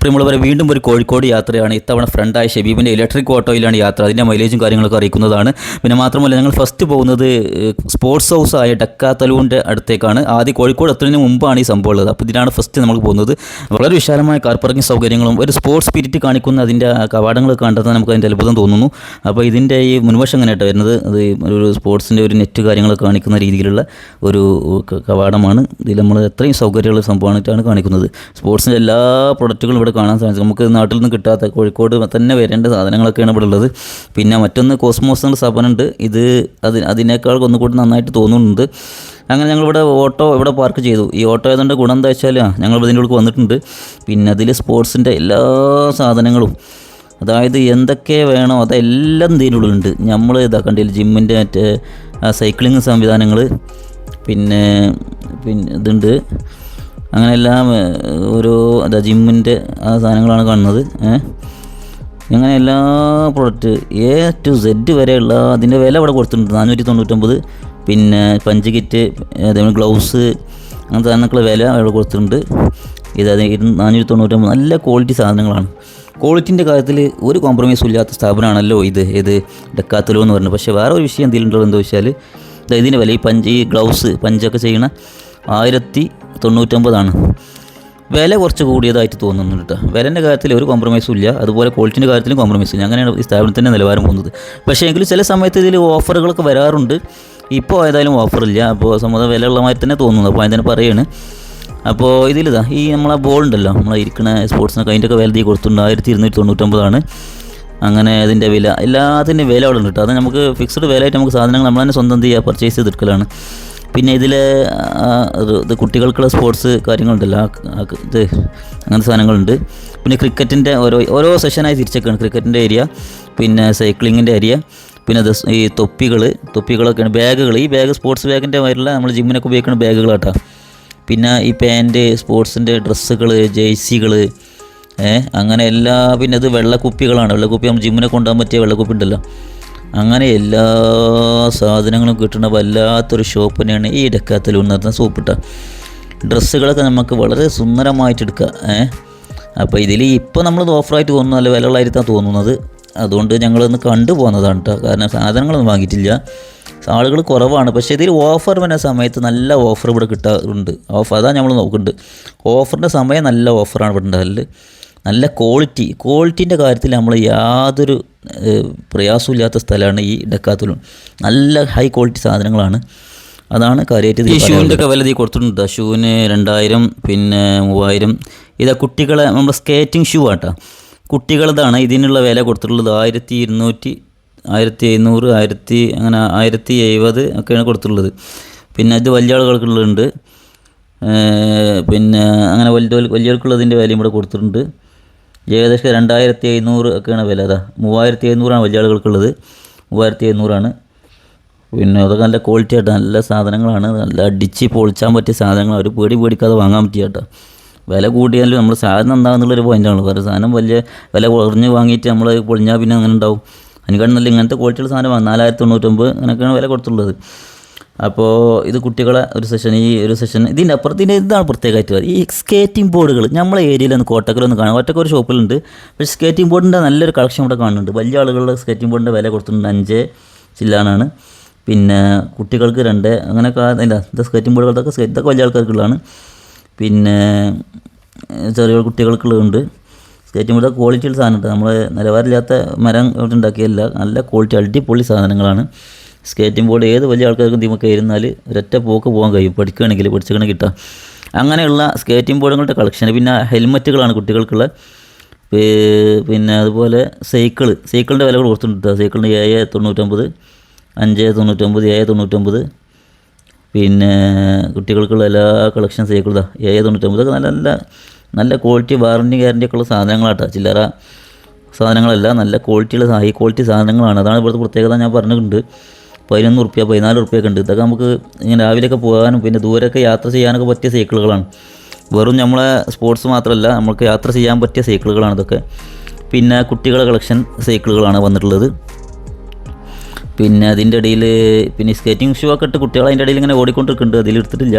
പ്രിയമുള്ളവരെ, വീണ്ടും ഒരു കോഴിക്കോട് യാത്രയാണ്. ഇത്തവണ ഫ്രണ്ടായ ഷബീബിൻ്റെ ഇലക്ട്രിക് ഓട്ടോയിലാണ് യാത്ര. അതിൻ്റെ മൈലേജും കാര്യങ്ങളൊക്കെ അറിയിക്കുന്നതാണ്. പിന്നെ മാത്രമല്ല, ഞങ്ങൾ ഫസ്റ്റ് പോകുന്നത് സ്പോർട്സ് ഹൗസ് ആയ ഡക്കാത്തലൂൻ്റെ അടുത്തേക്കാണ്. ആദ്യം കോഴിക്കോട് എത്തുന്നതിന് മുമ്പാണ് ഈ സംഭവം ഉള്ളത്. അപ്പോൾ ഇതിനാണ് ഫസ്റ്റ് നമ്മൾ പോകുന്നത്. വളരെ വിശാലമായ കാർ പാർക്കിംഗ് സൗകര്യങ്ങളും ഒരു സ്പോർട്സ് സ്പിരിറ്റ് കാണിക്കുന്ന അതിൻ്റെ കവാടങ്ങൾ കണ്ടെത്താൻ നമുക്ക് അതിൻ്റെ അത്ഭുതം തോന്നുന്നു. അപ്പോൾ ഇതിൻ്റെ ഈ മുൻവശം എങ്ങനെയായിട്ട് വരുന്നത്, അത് ഒരു സ്പോർട്സിൻ്റെ ഒരു നെറ്റ് കാര്യങ്ങളൊക്കെ കാണിക്കുന്ന രീതിയിലുള്ള ഒരു കവാടമാണ്. ഇതിൽ നമ്മൾ എത്രയും സൗകര്യമുള്ള സംഭവമായിട്ടാണ് കാണിക്കുന്നത്. സ്പോർട്സിൻ്റെ എല്ലാ പ്രൊഡക്റ്റുകളും ഇവിടെ കാണാൻ സാധിക്കും. നമുക്ക് നാട്ടിൽ നിന്ന് കിട്ടാത്ത കോഴിക്കോട് തന്നെ വരേണ്ട സാധനങ്ങളൊക്കെയാണ് ഇവിടെ ഉള്ളത്. പിന്നെ മറ്റൊന്ന് കോസ്മോസ് എന്ന സ്ഥാപനമുണ്ട്. ഇത് അതിനേക്കാൾ ഒന്നുകൂടി നന്നായിട്ട് തോന്നുന്നുണ്ട്. അങ്ങനെ ഞങ്ങളിവിടെ ഓട്ടോ ഇവിടെ പാർക്ക് ചെയ്തു. ഈ ഓട്ടോ ആയതുകൊണ്ട് ഗുണം എന്താ വെച്ചാൽ ഞങ്ങൾ ഇതിൻ്റെ ഉള്ളിൽ വന്നിട്ടുണ്ട്. പിന്നെ അതിൽ സ്പോർട്സിൻ്റെ എല്ലാ സാധനങ്ങളും, അതായത് എന്തൊക്കെ വേണോ അതെല്ലാം ഇതിൻ്റെ ഉള്ളിലുണ്ട്. നമ്മൾ കണ്ടില്ല, ജിമ്മിൻ്റെ മറ്റേ സൈക്ലിങ് സംവിധാനങ്ങൾ, പിന്നെ ഇതുണ്ട്. അങ്ങനെയെല്ലാം ഓരോ ജിമ്മിൻ്റെ ആ സാധനങ്ങളാണ് കാണുന്നത്. അങ്ങനെ എല്ലാ പ്രൊഡക്റ്റ് A to Z വരെയുള്ള അതിൻ്റെ വില ഇവിടെ കൊടുത്തിട്ടുണ്ട്. 499. പിന്നെ പഞ്ച് കിറ്റ്, അതേപോലെ ഗ്ലൗസ്, അങ്ങനത്തെ സാധനങ്ങളുടെ വില ഇവിടെ കൊടുത്തിട്ടുണ്ട്. ഇത് 499. നല്ല ക്വാളിറ്റി സാധനങ്ങളാണ്. ക്വാളിറ്റിൻ്റെ കാര്യത്തിൽ ഒരു കോംപ്രമൈസും ഇല്ലാത്ത സ്ഥാപനമാണല്ലോ ഇത് ഡക്കാത്തലോ എന്ന് പറഞ്ഞത്. പക്ഷേ വേറെ ഒരു വിഷയം എന്തെങ്കിലും എന്താ വെച്ചാൽ, ഇതിൻ്റെ വില ഈ ഗ്ലൗസ് പഞ്ചൊക്കെ ചെയ്യണ 1099. വില കുറച്ച് കൂടിയതായിട്ട് തോന്നുന്നുണ്ട് കേട്ടോ. വിലേൻ്റെ കാര്യത്തിൽ ഒരു കോംപ്രമൈസും ഇല്ല, അതുപോലെ ക്വാളിറ്റിൻ്റെ കാര്യത്തിലും കോംപ്രമൈസും ഇല്ല. അങ്ങനെയാണ് ഈ സ്ഥാപനത്തിൻ്റെ നിലവാരം പോകുന്നത്. പക്ഷേ എങ്കിലും ചില സമയത്ത് ഇതിൽ ഓഫറുകളൊക്കെ വരാറുണ്ട്. ഇപ്പോൾ ഏതായാലും ഓഫറില്ല. അപ്പോൾ സമ്മതം വിലയുള്ള മാതിരി തന്നെ തോന്നുന്നു. അപ്പോൾ അതിന് പറയുകയാണ്. അപ്പോൾ ഇതിലിതാ ഈ നമ്മളെ ബോൾ ഉണ്ടല്ലോ, നമ്മളെ ഇരിക്കുന്ന സ്പോർട്സിനൊക്കെ അതിൻ്റെയൊക്കെ വില തീ കൊടുത്തിട്ടുണ്ട്. 1299. അങ്ങനെ അതിൻ്റെ വില, എല്ലാത്തിൻ്റെ വില അവിടെ ഉണ്ട് കേട്ടോ. അത് നമുക്ക് ഫിക്സ്ഡ് വിലയായിട്ട് നമുക്ക് സാധനങ്ങൾ നമ്മൾ തന്നെ സ്വന്തം പർച്ചേസ് ചെയ്തെടുക്കലാണ്. പിന്നെ ഇതിൽ ഇത് കുട്ടികൾക്കുള്ള സ്പോർട്സ് കാര്യങ്ങളുണ്ടല്ലോ, ഇത് അങ്ങനത്തെ സാധനങ്ങളുണ്ട്. പിന്നെ ക്രിക്കറ്റിൻ്റെ ഓരോ സെഷനായി തിരിച്ചൊക്കെയാണ്. ക്രിക്കറ്റിൻ്റെ ഏരിയ, പിന്നെ സൈക്ലിങ്ങിൻ്റെ ഏരിയ, പിന്നെ ഈ തൊപ്പികളൊക്കെയാണ്. ബാഗുകൾ, ഈ ബാഗ് സ്പോർട്സ് ബാഗിൻ്റെ മാതിരിയുള്ള നമ്മൾ ജിമ്മിനൊക്കെ ഉപയോഗിക്കുന്ന ബാഗുകളാട്ടോ. പിന്നെ ഈ പാൻറ്റ്, സ്പോർട്സിൻ്റെ ഡ്രസ്സുകൾ, ജേഴ്സികൾ, അങ്ങനെ എല്ലാ. പിന്നെ ഇത് വെള്ളക്കുപ്പികളാണ്. വെള്ളക്കുപ്പി നമ്മൾ ജിമ്മിനെ കൊണ്ടുപോകാൻ പറ്റിയ വെള്ളക്കുപ്പി ഉണ്ടല്ലോ. അങ്ങനെ എല്ലാ സാധനങ്ങളും കിട്ടുന്ന വല്ലാത്തൊരു ഷോപ്പ് തന്നെയാണ് ഈ ഡക്കാത്തലൂ എന്ന് പറഞ്ഞ സോപ്പിട്ട. ഡ്രസ്സുകളൊക്കെ നമുക്ക് വളരെ സുന്ദരമായിട്ട് എടുക്കാം. അപ്പോൾ ഇതിൽ ഇപ്പോൾ നമ്മളത് ഓഫറായിട്ട് തോന്നുന്നു, നല്ല വിലകളായിട്ടാണ് തോന്നുന്നത്. അതുകൊണ്ട് ഞങ്ങളൊന്ന് കണ്ടു പോകുന്നതാണ് കേട്ടോ. കാരണം സാധനങ്ങളൊന്നും വാങ്ങിയിട്ടില്ല, ആളുകൾ കുറവാണ്. പക്ഷേ ഇതിൽ ഓഫർ വരുന്ന സമയത്ത് നല്ല ഓഫർ ഇവിടെ കിട്ടാറുണ്ട്. അതാണ് നമ്മൾ നോക്കുന്നുണ്ട്. ഓഫറിൻ്റെ സമയം നല്ല ഓഫറാണ് ഇവിടെ ഉണ്ടാകല്. നല്ല ക്വാളിറ്റീൻ്റെ കാര്യത്തിൽ നമ്മൾ യാതൊരു പ്രയാസമില്ലാത്ത സ്ഥലമാണ് ഈ ഡക്കാത്തലൂ. നല്ല ഹൈ ക്വാളിറ്റി സാധനങ്ങളാണ്. അതാണ് കാര്യമായിട്ട്. ഈ ഷൂവിൻ്റെ ഒക്കെ വില കൊടുത്തിട്ടുണ്ട്. ഷൂവിന് 2000, പിന്നെ 3000. ഇതാ കുട്ടികളെ നമ്മുടെ സ്കേറ്റിംഗ് ഷൂ ആട്ടോ, കുട്ടികളതാണ്. ഇതിനുള്ള വില കൊടുത്തിട്ടുള്ളത് 1200, 1500, അങ്ങനെ 1070 ഒക്കെയാണ് കൊടുത്തിട്ടുള്ളത്. പിന്നെ ഇത് വലിയ ആളുകൾക്കുള്ളതുണ്ട്. പിന്നെ അങ്ങനെ വലിയവർക്കുള്ളതിൻ്റെ വിലയും ഇവിടെ കൊടുത്തിട്ടുണ്ട്. ഏകദേശം 2500 ഒക്കെയാണ് വില. 3700 വലിയ ആളുകൾക്കുള്ളത്. 3700. പിന്നെ അതൊക്കെ നല്ല ക്വാളിറ്റി ആയിട്ട് നല്ല സാധനങ്ങളാണ്. നല്ല അടിച്ച് പൊളിച്ചാൻ പറ്റിയ സാധനങ്ങൾ. ഒരു പേടിക്കാതെ വാങ്ങാൻ പറ്റിയ കേട്ടോ. വില കൂടിയാലും നമ്മൾ സാധനം എന്താണെന്നുള്ളൊരു പോയിൻ്റാണ്. വേറെ സാധനം വലിയ വില കുറഞ്ഞ് വാങ്ങിയിട്ട് നമ്മൾ പൊളിഞ്ഞാൽ പിന്നെ അങ്ങനെ ഉണ്ടാവും. അതിനെക്കാളും നല്ല ഇങ്ങനത്തെ ക്വാളിറ്റിയുള്ള സാധനം 4099 അങ്ങനെയൊക്കെയാണ് വില കൊടുത്തുള്ളത്. അപ്പോൾ ഇത് കുട്ടികളെ ഒരു സെഷൻ, ഈ ഒരു സെഷൻ. ഇതിൻ്റെ അപ്പുറത്തിൻ്റെ ഇതാണ് പ്രത്യേകമായിട്ട് ഈ സ്കേറ്റിംഗ് ബോർഡുകൾ. നമ്മളെ ഏരിയയിലൊന്ന് കോട്ടക്കലൊന്ന് കാണാം. ഒറ്റക്കൊരു ഷോപ്പിലുണ്ട്. പക്ഷേ സ്കേറ്റിംഗ് ബോർഡിൻ്റെ നല്ലൊരു കളക്ഷൻ ഇവിടെ കാണുന്നുണ്ട്. വലിയ ആളുകളുടെ സ്കേറ്റിംഗ് ബോർഡിൻ്റെ വില കൊടുത്തിട്ടുണ്ട് 5 ചില്ലാനാണ്. പിന്നെ കുട്ടികൾക്ക് 2, അങ്ങനെയൊക്കെ ഇല്ല. ഇത് സ്കേറ്റിംഗ് ബോർഡുകളൊക്കെ ഇതൊക്കെ വലിയ ആൾക്കാർക്കുള്ളതാണ്. പിന്നെ ചെറിയ കുട്ടികൾക്കുള്ളതുണ്ട്. സ്കേറ്റിംഗ് ബോർഡ് ക്വാളിറ്റിയുള്ള സാധനമുണ്ട്. നമ്മൾ നിലവാരമില്ലാത്ത മരം ഉണ്ടാക്കിയല്ല, നല്ല ക്വാളിറ്റി അടിപൊളി സാധനങ്ങളാണ്. സ്കേറ്റിംഗ് ബോർഡ് ഏത് വലിയ ആൾക്കാർക്കും നമുക്ക് ഇരുന്നാൽ ഒരൊറ്റ പോക്ക് പോകാൻ കഴിയും. പഠിക്കുകയാണെങ്കിൽ കിട്ടാം. അങ്ങനെയുള്ള സ്കേറ്റിംഗ് ബോർഡുകളുടെ കളക്ഷൻ. പിന്നെ ഹെൽമറ്റുകളാണ് കുട്ടികൾക്കുള്ള. പിന്നെ അതുപോലെ സൈക്കിളിൻ്റെ വില കൊടുത്തിട്ടുണ്ട്. സൈക്കിളിന് 799, 599, 799. പിന്നെ കുട്ടികൾക്കുള്ള എല്ലാ കളക്ഷൻ സൈക്കിൾ 799. ഇതൊക്കെ നല്ല ക്വാളിറ്റി, വാറണ്ടി ഗ്യാരണ്ടിയൊക്കെ ഉള്ള സാധനങ്ങളാട്ടോ. ചില്ലറ സാധനങ്ങളല്ല, നല്ല ക്വാളിറ്റിയുള്ള ഹൈ ക്വാളിറ്റി സാധനങ്ങളാണ്. അതാണ് ഇവിടുത്തെ പ്രത്യേകത. ഞാൻ പറഞ്ഞിട്ടുണ്ട്. 11 റുപ്യ, 14 റുപ്യൊക്കെ ഉണ്ട്. ഇതൊക്കെ നമുക്ക് ഇങ്ങനെ രാവിലെയൊക്കെ പോകാനും പിന്നെ ദൂരമൊക്കെ യാത്ര ചെയ്യാനൊക്കെ പറ്റിയ സൈക്കിളുകളാണ്. വെറും നമ്മളെ സ്പോർട്സ് മാത്രമല്ല, നമുക്ക് യാത്ര ചെയ്യാൻ പറ്റിയ സൈക്കിളുകളാണ് ഇതൊക്കെ. പിന്നെ കുട്ടികളുടെ കളക്ഷൻ സൈക്കിളുകളാണ് വന്നിട്ടുള്ളത്. പിന്നെ അതിൻ്റെ ഇടയിൽ പിന്നെ സ്കേറ്റിംഗ് ഷൂ ഒക്കെ ഇട്ട് കുട്ടികൾ അതിൻ്റെ ഇടയിൽ ഇങ്ങനെ ഓടിക്കൊണ്ടിരിക്കുന്നുണ്ട്. അതിലെടുത്തിട്ടില്ല.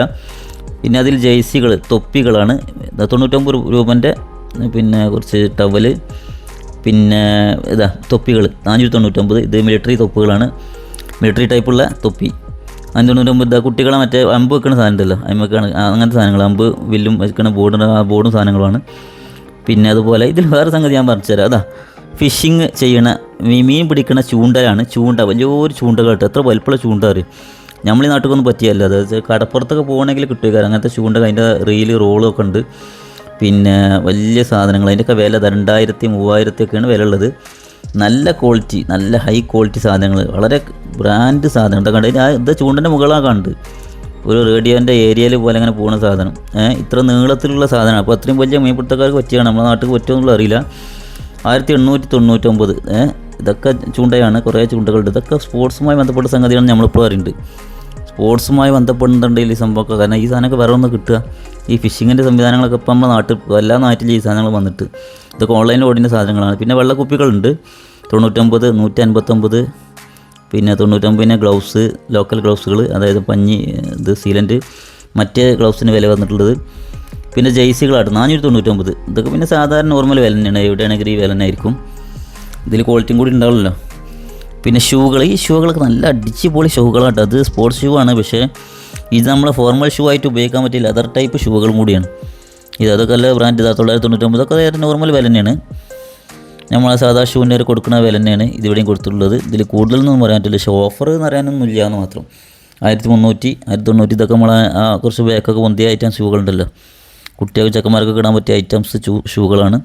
പിന്നെ അതിൽ ജേഴ്സികൾ, തൊപ്പികളാണ് 99 രൂപൻ്റെ പിന്നെ കുറച്ച് ടവല്, പിന്നെ ഇതാ തൊപ്പികൾ 499. ഇത് മിലിറ്ററി തൊപ്പികളാണ്, മിലിറ്ററി ടൈപ്പുള്ള തൊപ്പി 599. ഇതാ കുട്ടികളെ മറ്റേ അമ്പ് വെക്കുന്ന സാധനം ഉണ്ടല്ലോ, അമ്പൊക്കെയാണ് അങ്ങനത്തെ സാധനങ്ങൾ, അമ്പ് വില്ലും വെക്കുന്ന ബോർഡും സാധനങ്ങളാണ്. പിന്നെ അതുപോലെ ഇതിൽ വേറെ സംഗതി ഞാൻ പറഞ്ഞു തരാം. അതാ ഫിഷിങ് ചെയ്യണ മീൻ പിടിക്കുന്ന ചൂണ്ടയാണ്. ചൂണ്ട വലിയൊരു ചൂണ്ടകൾ കേട്ടോ, എത്ര വലിപ്പമുള്ള ചൂണ്ട അറിയും. നമ്മൾ ഈ നാട്ടിലൊന്നും പറ്റിയല്ല, അതായത് കടപ്പുറത്തൊക്കെ പോകണമെങ്കിൽ കിട്ടുക അങ്ങനത്തെ ചൂണ്ട. അതിൻ്റെ റീല് റോളും ഒക്കെ ഉണ്ട്. പിന്നെ വലിയ സാധനങ്ങൾ, അതിൻ്റെയൊക്കെ വില 2000, 3000 ഒക്കെയാണ് വില ഉള്ളത്. നല്ല ക്വാളിറ്റി, നല്ല ഹൈ ക്വാളിറ്റി സാധനങ്ങൾ, വളരെ ബ്രാൻഡ് സാധനം. എന്താ കണ്ടത്, ഇത് ചൂണ്ടൻ്റെ മുകളാണ് കണ്ട് ഒരു റേഡിയോൻ്റെ ഏരിയയിൽ പോലെ അങ്ങനെ പോകുന്ന സാധനം. ഇത്ര നീളത്തിലുള്ള സാധനം. അപ്പോൾ അത്രയും വലിയ മീൻപിടുത്തക്കാർക്ക് പറ്റിയാണ്, നമ്മുടെ നാട്ടിൽ പറ്റുമോ എന്നുള്ള അറിയില്ല. 1899. ഇതൊക്കെ ചൂണ്ടയാണ്, കുറേ ചൂണ്ടകളുണ്ട്. ഇതൊക്കെ സ്പോർട്സുമായി ബന്ധപ്പെട്ട സംഗതിയാണ് നമ്മളിപ്പോൾ അറിയുന്നത്. സ്പോർട്സുമായി ബന്ധപ്പെടുന്നുണ്ടെങ്കിൽ ഈ സംഭവമൊക്കെ, കാരണം ഈ സാധനമൊക്കെ വേറെ ഒന്ന് കിട്ടുക. ഈ ഫിഷിങ്ങിൻ്റെ സംവിധാനങ്ങളൊക്കെ ഇപ്പം നമ്മുടെ നാട്ടിൽ എല്ലാ നാട്ടിലും ഈ സാധനങ്ങൾ വന്നിട്ട് ഇതൊക്കെ ഓൺലൈനിൽ ഓടുന്ന സാധനങ്ങളാണ്. പിന്നെ വെള്ളക്കുപ്പികളുണ്ട് 99, 159, പിന്നെ 99 ഗ്ലൗസ്, ലോക്കൽ ഗ്ലൗസുകൾ, അതായത് പഞ്ഞി, ഇത് സീലൻറ്റ്, മറ്റേ ഗ്ലൗസിന് വില വന്നിട്ടുള്ളത്. പിന്നെ ജെയ്സികളാണ് 499. ഇതൊക്കെ പിന്നെ സാധാരണ നോർമൽ വില തന്നെയാണ്, എവിടെയാണെങ്കിൽ ഈ വില തന്നെ ആയിരിക്കും. ഇതിൽ ക്വാളിറ്റിയും കൂടി ഉണ്ടാവില്ലല്ലോ. പിന്നെ ഷൂകൾ, ഈ ഷൂകളൊക്കെ നല്ല അടിച്ച് പൊളി ഷൂകളാട്ടോ. അത് സ്പോർട്സ് ഷൂ ആണ്, പക്ഷേ ഇത് നമ്മളെ ഫോർമൽ ഷൂ ആയിട്ട് ഉപയോഗിക്കാൻ പറ്റില്ല, അതർ ടൈപ്പ് ഷൂകളും കൂടിയാണ്. അതൊക്കെ നല്ല ബ്രാൻഡ് 999. അതൊക്കെ നോർമൽ വില തന്നെയാണ്, നമ്മളെ സാധാ ഷൂവിൻ്റെ ഒരു കൊടുക്കുന്ന വില തന്നെയാണ് ഇതിവിടെയും കൊടുത്തിട്ടുള്ളത്. ഇതിൽ കൂടുതലൊന്നും പറയാൻ പറ്റില്ല, പക്ഷേ ഓഫർ എന്ന് പറയാനൊന്നും ഇല്ല എന്ന് മാത്രം. 1300, 1900 ഇതൊക്കെ നമ്മളെ കുറച്ച് ബാക്കൊക്കെ പൊന്തിയ ഐറ്റം ഷൂകളുണ്ടല്ലോ, കുട്ടികൾക്ക് ചെക്കന്മാർക്കൊക്കെ ഇടാൻ പറ്റിയ ഐറ്റംസ് ഷൂകളാണ്.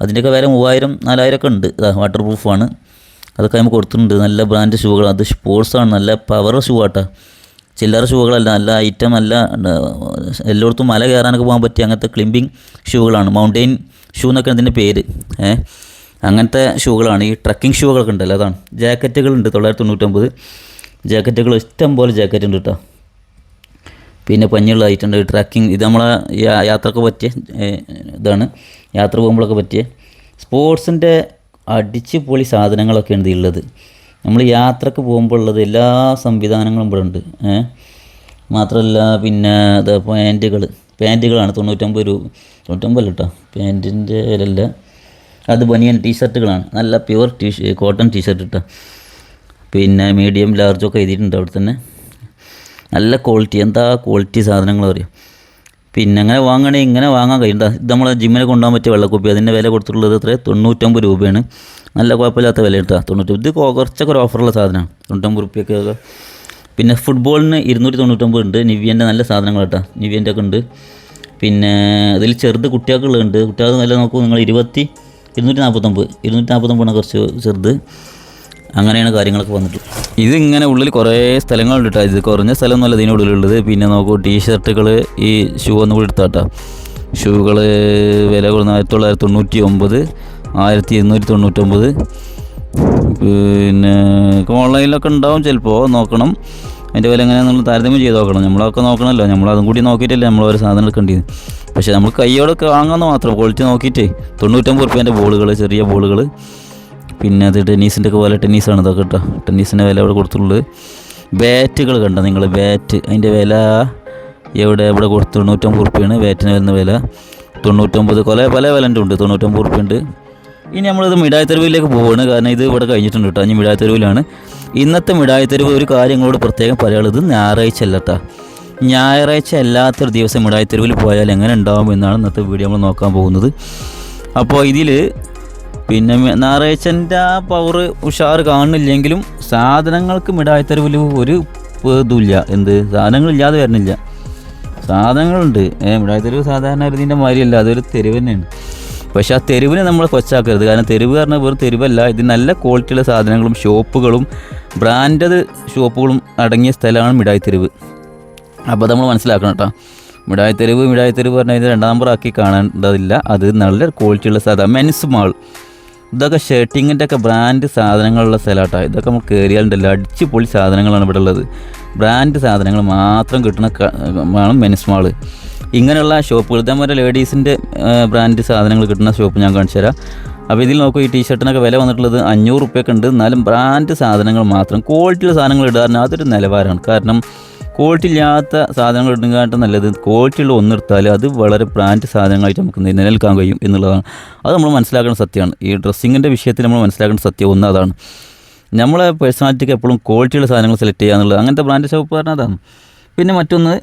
അതിൻ്റെയൊക്കെ വില 3000, 4000 ഒക്കെ ഉണ്ട്. വാട്ടർ പ്രൂഫാണ്, അതൊക്കെ നമുക്ക് കൊടുത്തിട്ടുണ്ട്. നല്ല ബ്രാൻഡ് ഷൂകൾ, അത് സ്പോർട്സാണ്, നല്ല പവർ ഷൂ ആട്ടോ, ചില്ലറ ഷൂകളല്ല, നല്ല ഐറ്റം, നല്ല എല്ലായിടത്തും മല കയറാനൊക്കെ പോകാൻ പറ്റിയ അങ്ങനത്തെ ക്ലിമ്പിങ് ഷൂകളാണ്. മൗണ്ടെയിൻ ഷൂ എന്നൊക്കെ ഇതിൻ്റെ പേര്. അങ്ങനത്തെ ഷൂകളാണ്. ഈ ട്രക്കിംഗ് ഷൂകളൊക്കെ ഉണ്ടല്ലോ, അതാണ്. ജാക്കറ്റുകളുണ്ട് 999. ജാക്കറ്റുകൾ ഇഷ്ടം പോലെ ജാക്കറ്റ് ഉണ്ട് കേട്ടോ. പിന്നെ പഞ്ഞുള്ള ഐറ്റം ഉണ്ട്, ട്രക്കിംഗ്. ഇത് നമ്മളെ യാത്രക്ക് പറ്റിയ ഇതാണ്, യാത്ര പോകുമ്പോഴൊക്കെ പറ്റിയ സ്പോർട്സിൻ്റെ അടിച്ച് പൊളി സാധനങ്ങളൊക്കെയാണ് ഇതിലുള്ളത്. നമ്മൾ യാത്രക്ക് പോകുമ്പോൾ ഉള്ളത് എല്ലാ സംവിധാനങ്ങളും ഇവിടെ ഉണ്ട്. മാത്രമല്ല പിന്നെ അത് പാൻറ്റുകളാണ് 99 രൂപ. 99 കേട്ടോ, പാൻറ്റിൻ്റെ വിലല്ല, അത് ബനിയൻ ടീഷർട്ടുകളാണ്, നല്ല പ്യുവർ കോട്ടൺ ടീഷർട്ട് കേട്ടോ. പിന്നെ മീഡിയം ലാർജൊക്കെ എഴുതിയിട്ടുണ്ട് അവിടെ തന്നെ. നല്ല ക്വാളിറ്റി, എന്താ ക്വാളിറ്റി സാധനങ്ങൾ പറയും. പിന്നെ അങ്ങനെ വാങ്ങണമെങ്കിൽ ഇങ്ങനെ വാങ്ങാൻ കഴിയണ്ട. ഇത് നമ്മളെ ജിമ്മിനെ കൊണ്ടുപോകാൻ പറ്റിയ വെള്ളക്കുപ്പി, അതിൻ്റെ വില കൊടുത്തിട്ടുള്ളത് എത്ര, 99 രൂപയാണ്. നല്ല കുഴപ്പമില്ലാത്ത വില കേട്ടോ, 99. ഇത് കുറച്ചൊക്കെ ഒരു ഓഫറുള്ള സാധനമാണ്, 99 റുപ്യക്കൊക്കെ. പിന്നെ ഫുട്ബോളിന് 299 ഉണ്ട്. നിവിയൻ്റെ നല്ല സാധനങ്ങൾ കേട്ടോ, നിവിയൻ്റെ ഒക്കെ ഉണ്ട്. പിന്നെ അതിൽ ചെറുത് കുട്ടികൾക്കുള്ളുണ്ട്. കുട്ടികൾക്ക് നല്ല നോക്കൂ നിങ്ങൾ, 249 കുറച്ച് ചെറുത്. അങ്ങനെയാണ് കാര്യങ്ങളൊക്കെ വന്നിട്ട്. ഇതിങ്ങനെ ഉള്ളിൽ കുറേ സ്ഥലങ്ങളുണ്ട് കേട്ടോ, ഇത് കുറഞ്ഞ സ്ഥലമൊന്നുമല്ല ഇതിനുള്ളിലുള്ളത്. പിന്നെ നോക്കൂ ടീഷർട്ടുകൾ, ഈ ഷൂ ഒന്നും കൂടി എടുത്താട്ടോ. ഷൂകൾ വില കൊടുക്കുന്ന 1999, 1299. പിന്നെ ഓൺലൈനിലൊക്കെ ഉണ്ടാവും ചിലപ്പോൾ, നോക്കണം അതിൻ്റെ വില എങ്ങനെയാണെന്നുള്ള താരതമ്യം ചെയ്ത് നോക്കണം. നമ്മളൊക്കെ നോക്കണമല്ലോ, നമ്മളതും കൂടി നോക്കിയിട്ടല്ലേ നമ്മളൊരു സാധനം എടുക്കേണ്ടത്. പക്ഷേ നമ്മൾ കൈയോടൊക്കെ വാങ്ങാമെന്ന് മാത്രം, ക്വാളിറ്റി നോക്കിയിട്ട്. 99 റുപ്യേൻ്റെ ബോളുകൾ, ചെറിയ ബോളുകൾ. പിന്നെ അത് ടെന്നീസിൻ്റെ ഒക്കെ പോലെ, ടെന്നീസാണ് ഇതൊക്കെ കേട്ടോ, ടെന്നീസിൻ്റെ വില അവിടെ കൊടുത്തുള്ളത്. ബാറ്റുകൾ കണ്ടോ നിങ്ങൾ, ബാറ്റ് അതിൻ്റെ വില ഇവിടെ കൊടുത്ത് 99 റുപ്യാണ് ബാറ്റിന് വരുന്ന വില. 99 പല വിലൻ്റെ ഉണ്ട്, 99 റുപ്യുണ്ട്. ഇനി നമ്മളിത് മിഠായി തെരുവിലേക്ക് പോവുകയാണ്, കാരണം ഇത് ഇവിടെ കഴിഞ്ഞിട്ടുണ്ട് കേട്ടോ. ഇനി മിഠായി തെരുവിലാണ് ഇന്നത്തെ മിഠായി തെരുവ്. ഒരു കാര്യങ്ങളോട് പ്രത്യേകം പറയാനുള്ളത്, ഞായറാഴ്ച അല്ല കേട്ടോ, ഞായറാഴ്ച അല്ലാത്തൊരു ദിവസം മിഠായി തെരുവിൽ പോയാൽ എങ്ങനെ ഉണ്ടാവും എന്നാണ് ഇന്നത്തെ വീഡിയോ നമ്മൾ നോക്കാൻ പോകുന്നത്. അപ്പോൾ ഇതിൽ പിന്നെ ഞായറാഴ്ചൻ്റെ ആ പവർ ഉഷാർ കാണുന്നില്ലെങ്കിലും സാധനങ്ങൾക്ക് മിഠായി തെരുവിൽ ഒരു ഇതുമില്ല, സാധനങ്ങളില്ലാതെ വരുന്നില്ല, സാധനങ്ങളുണ്ട്. മിഠായി തെരുവ് സാധാരണ ഇതിൻ്റെ മാതിരിയല്ല, അതൊരു തെരുവ് തന്നെയാണ്. പക്ഷേ ആ തെരുവിനെ നമ്മൾ കൊച്ചാക്കരുത്, കാരണം തെരുവ് പറഞ്ഞാൽ വെറും തെരുവല്ല, ഇത് നല്ല ക്വാളിറ്റിയുള്ള സാധനങ്ങളും ഷോപ്പുകളും ബ്രാൻഡഡ് ഷോപ്പുകളും അടങ്ങിയ സ്ഥലമാണ് മിഠായി തെരുവ്. അപ്പോൾ നമ്മൾ മനസ്സിലാക്കണം കേട്ടോ, മിഠായി തെരുവ് പറഞ്ഞാൽ ഇത് 2 നമ്പർ ആക്കി കാണേണ്ടതില്ല, അത് നല്ല ക്വാളിറ്റിയുള്ള സാധനം. മെൻസ് മാൾ, ഇതൊക്കെ ഷർട്ടിങ്ങിൻ്റെ ഒക്കെ ബ്രാൻഡ് സാധനങ്ങളുള്ള സ്ഥലമാട്ടോ. ഇതൊക്കെ നമ്മൾ കയറിയാലുണ്ടല്ലോ, അടിച്ച് പൊളി സാധനങ്ങളാണ് ഇവിടെ ഉള്ളത്. ബ്രാൻഡ് സാധനങ്ങൾ മാത്രം കിട്ടുന്ന മെൻസ് മാള്. ഇങ്ങനെയുള്ള ഷോപ്പുകൾ, ഇതേപോലെ ലേഡീസിൻ്റെ ബ്രാൻഡ് സാധനങ്ങൾ കിട്ടുന്ന ഷോപ്പ് ഞാൻ കാണിച്ചു തരാം. അപ്പോൾ ഇതിൽ നോക്കൂ, ഈ ടീഷർട്ടിനൊക്കെ വില വന്നിട്ടുള്ളത് 500 റുപ്യൊക്കെ ഉണ്ട്. എന്നാലും ബ്രാൻഡ് സാധനങ്ങൾ മാത്രം, ക്വാളിറ്റിയുള്ള സാധനങ്ങൾ ഇടാൻ അതൊരു നിലവാരമാണ്. കാരണം ക്വാളിറ്റി ഇല്ലാത്ത സാധനങ്ങൾ ഇടുന്നതിനായിട്ട് നല്ലത് ക്വാളിറ്റിയുള്ള ഒന്നെടുത്താൽ അത് വളരെ ബ്രാൻഡ് സാധനങ്ങളായിട്ട് നമുക്ക് നിലനിൽക്കാൻ കഴിയും എന്നുള്ളതാണ്. അത് നമ്മൾ മനസ്സിലാക്കേണ്ട സത്യമാണ്. ഈ ഡ്രസ്സിങ്ങിൻ്റെ വിഷയത്തിൽ നമ്മൾ മനസ്സിലാക്കേണ്ട സത്യം ഒന്ന് അതാണ്. നമ്മളെ പേഴ്സണാലിറ്റിക്ക് എപ്പോഴും ക്വാളിറ്റിയുള്ള സാധനങ്ങൾ സെലക്ട് ചെയ്യുക എന്നുള്ളത്. അങ്ങനത്തെ ബ്രാൻഡ് ഷോപ്പ് പറഞ്ഞാൽ അതാണ്. പിന്നെ മറ്റൊന്ന്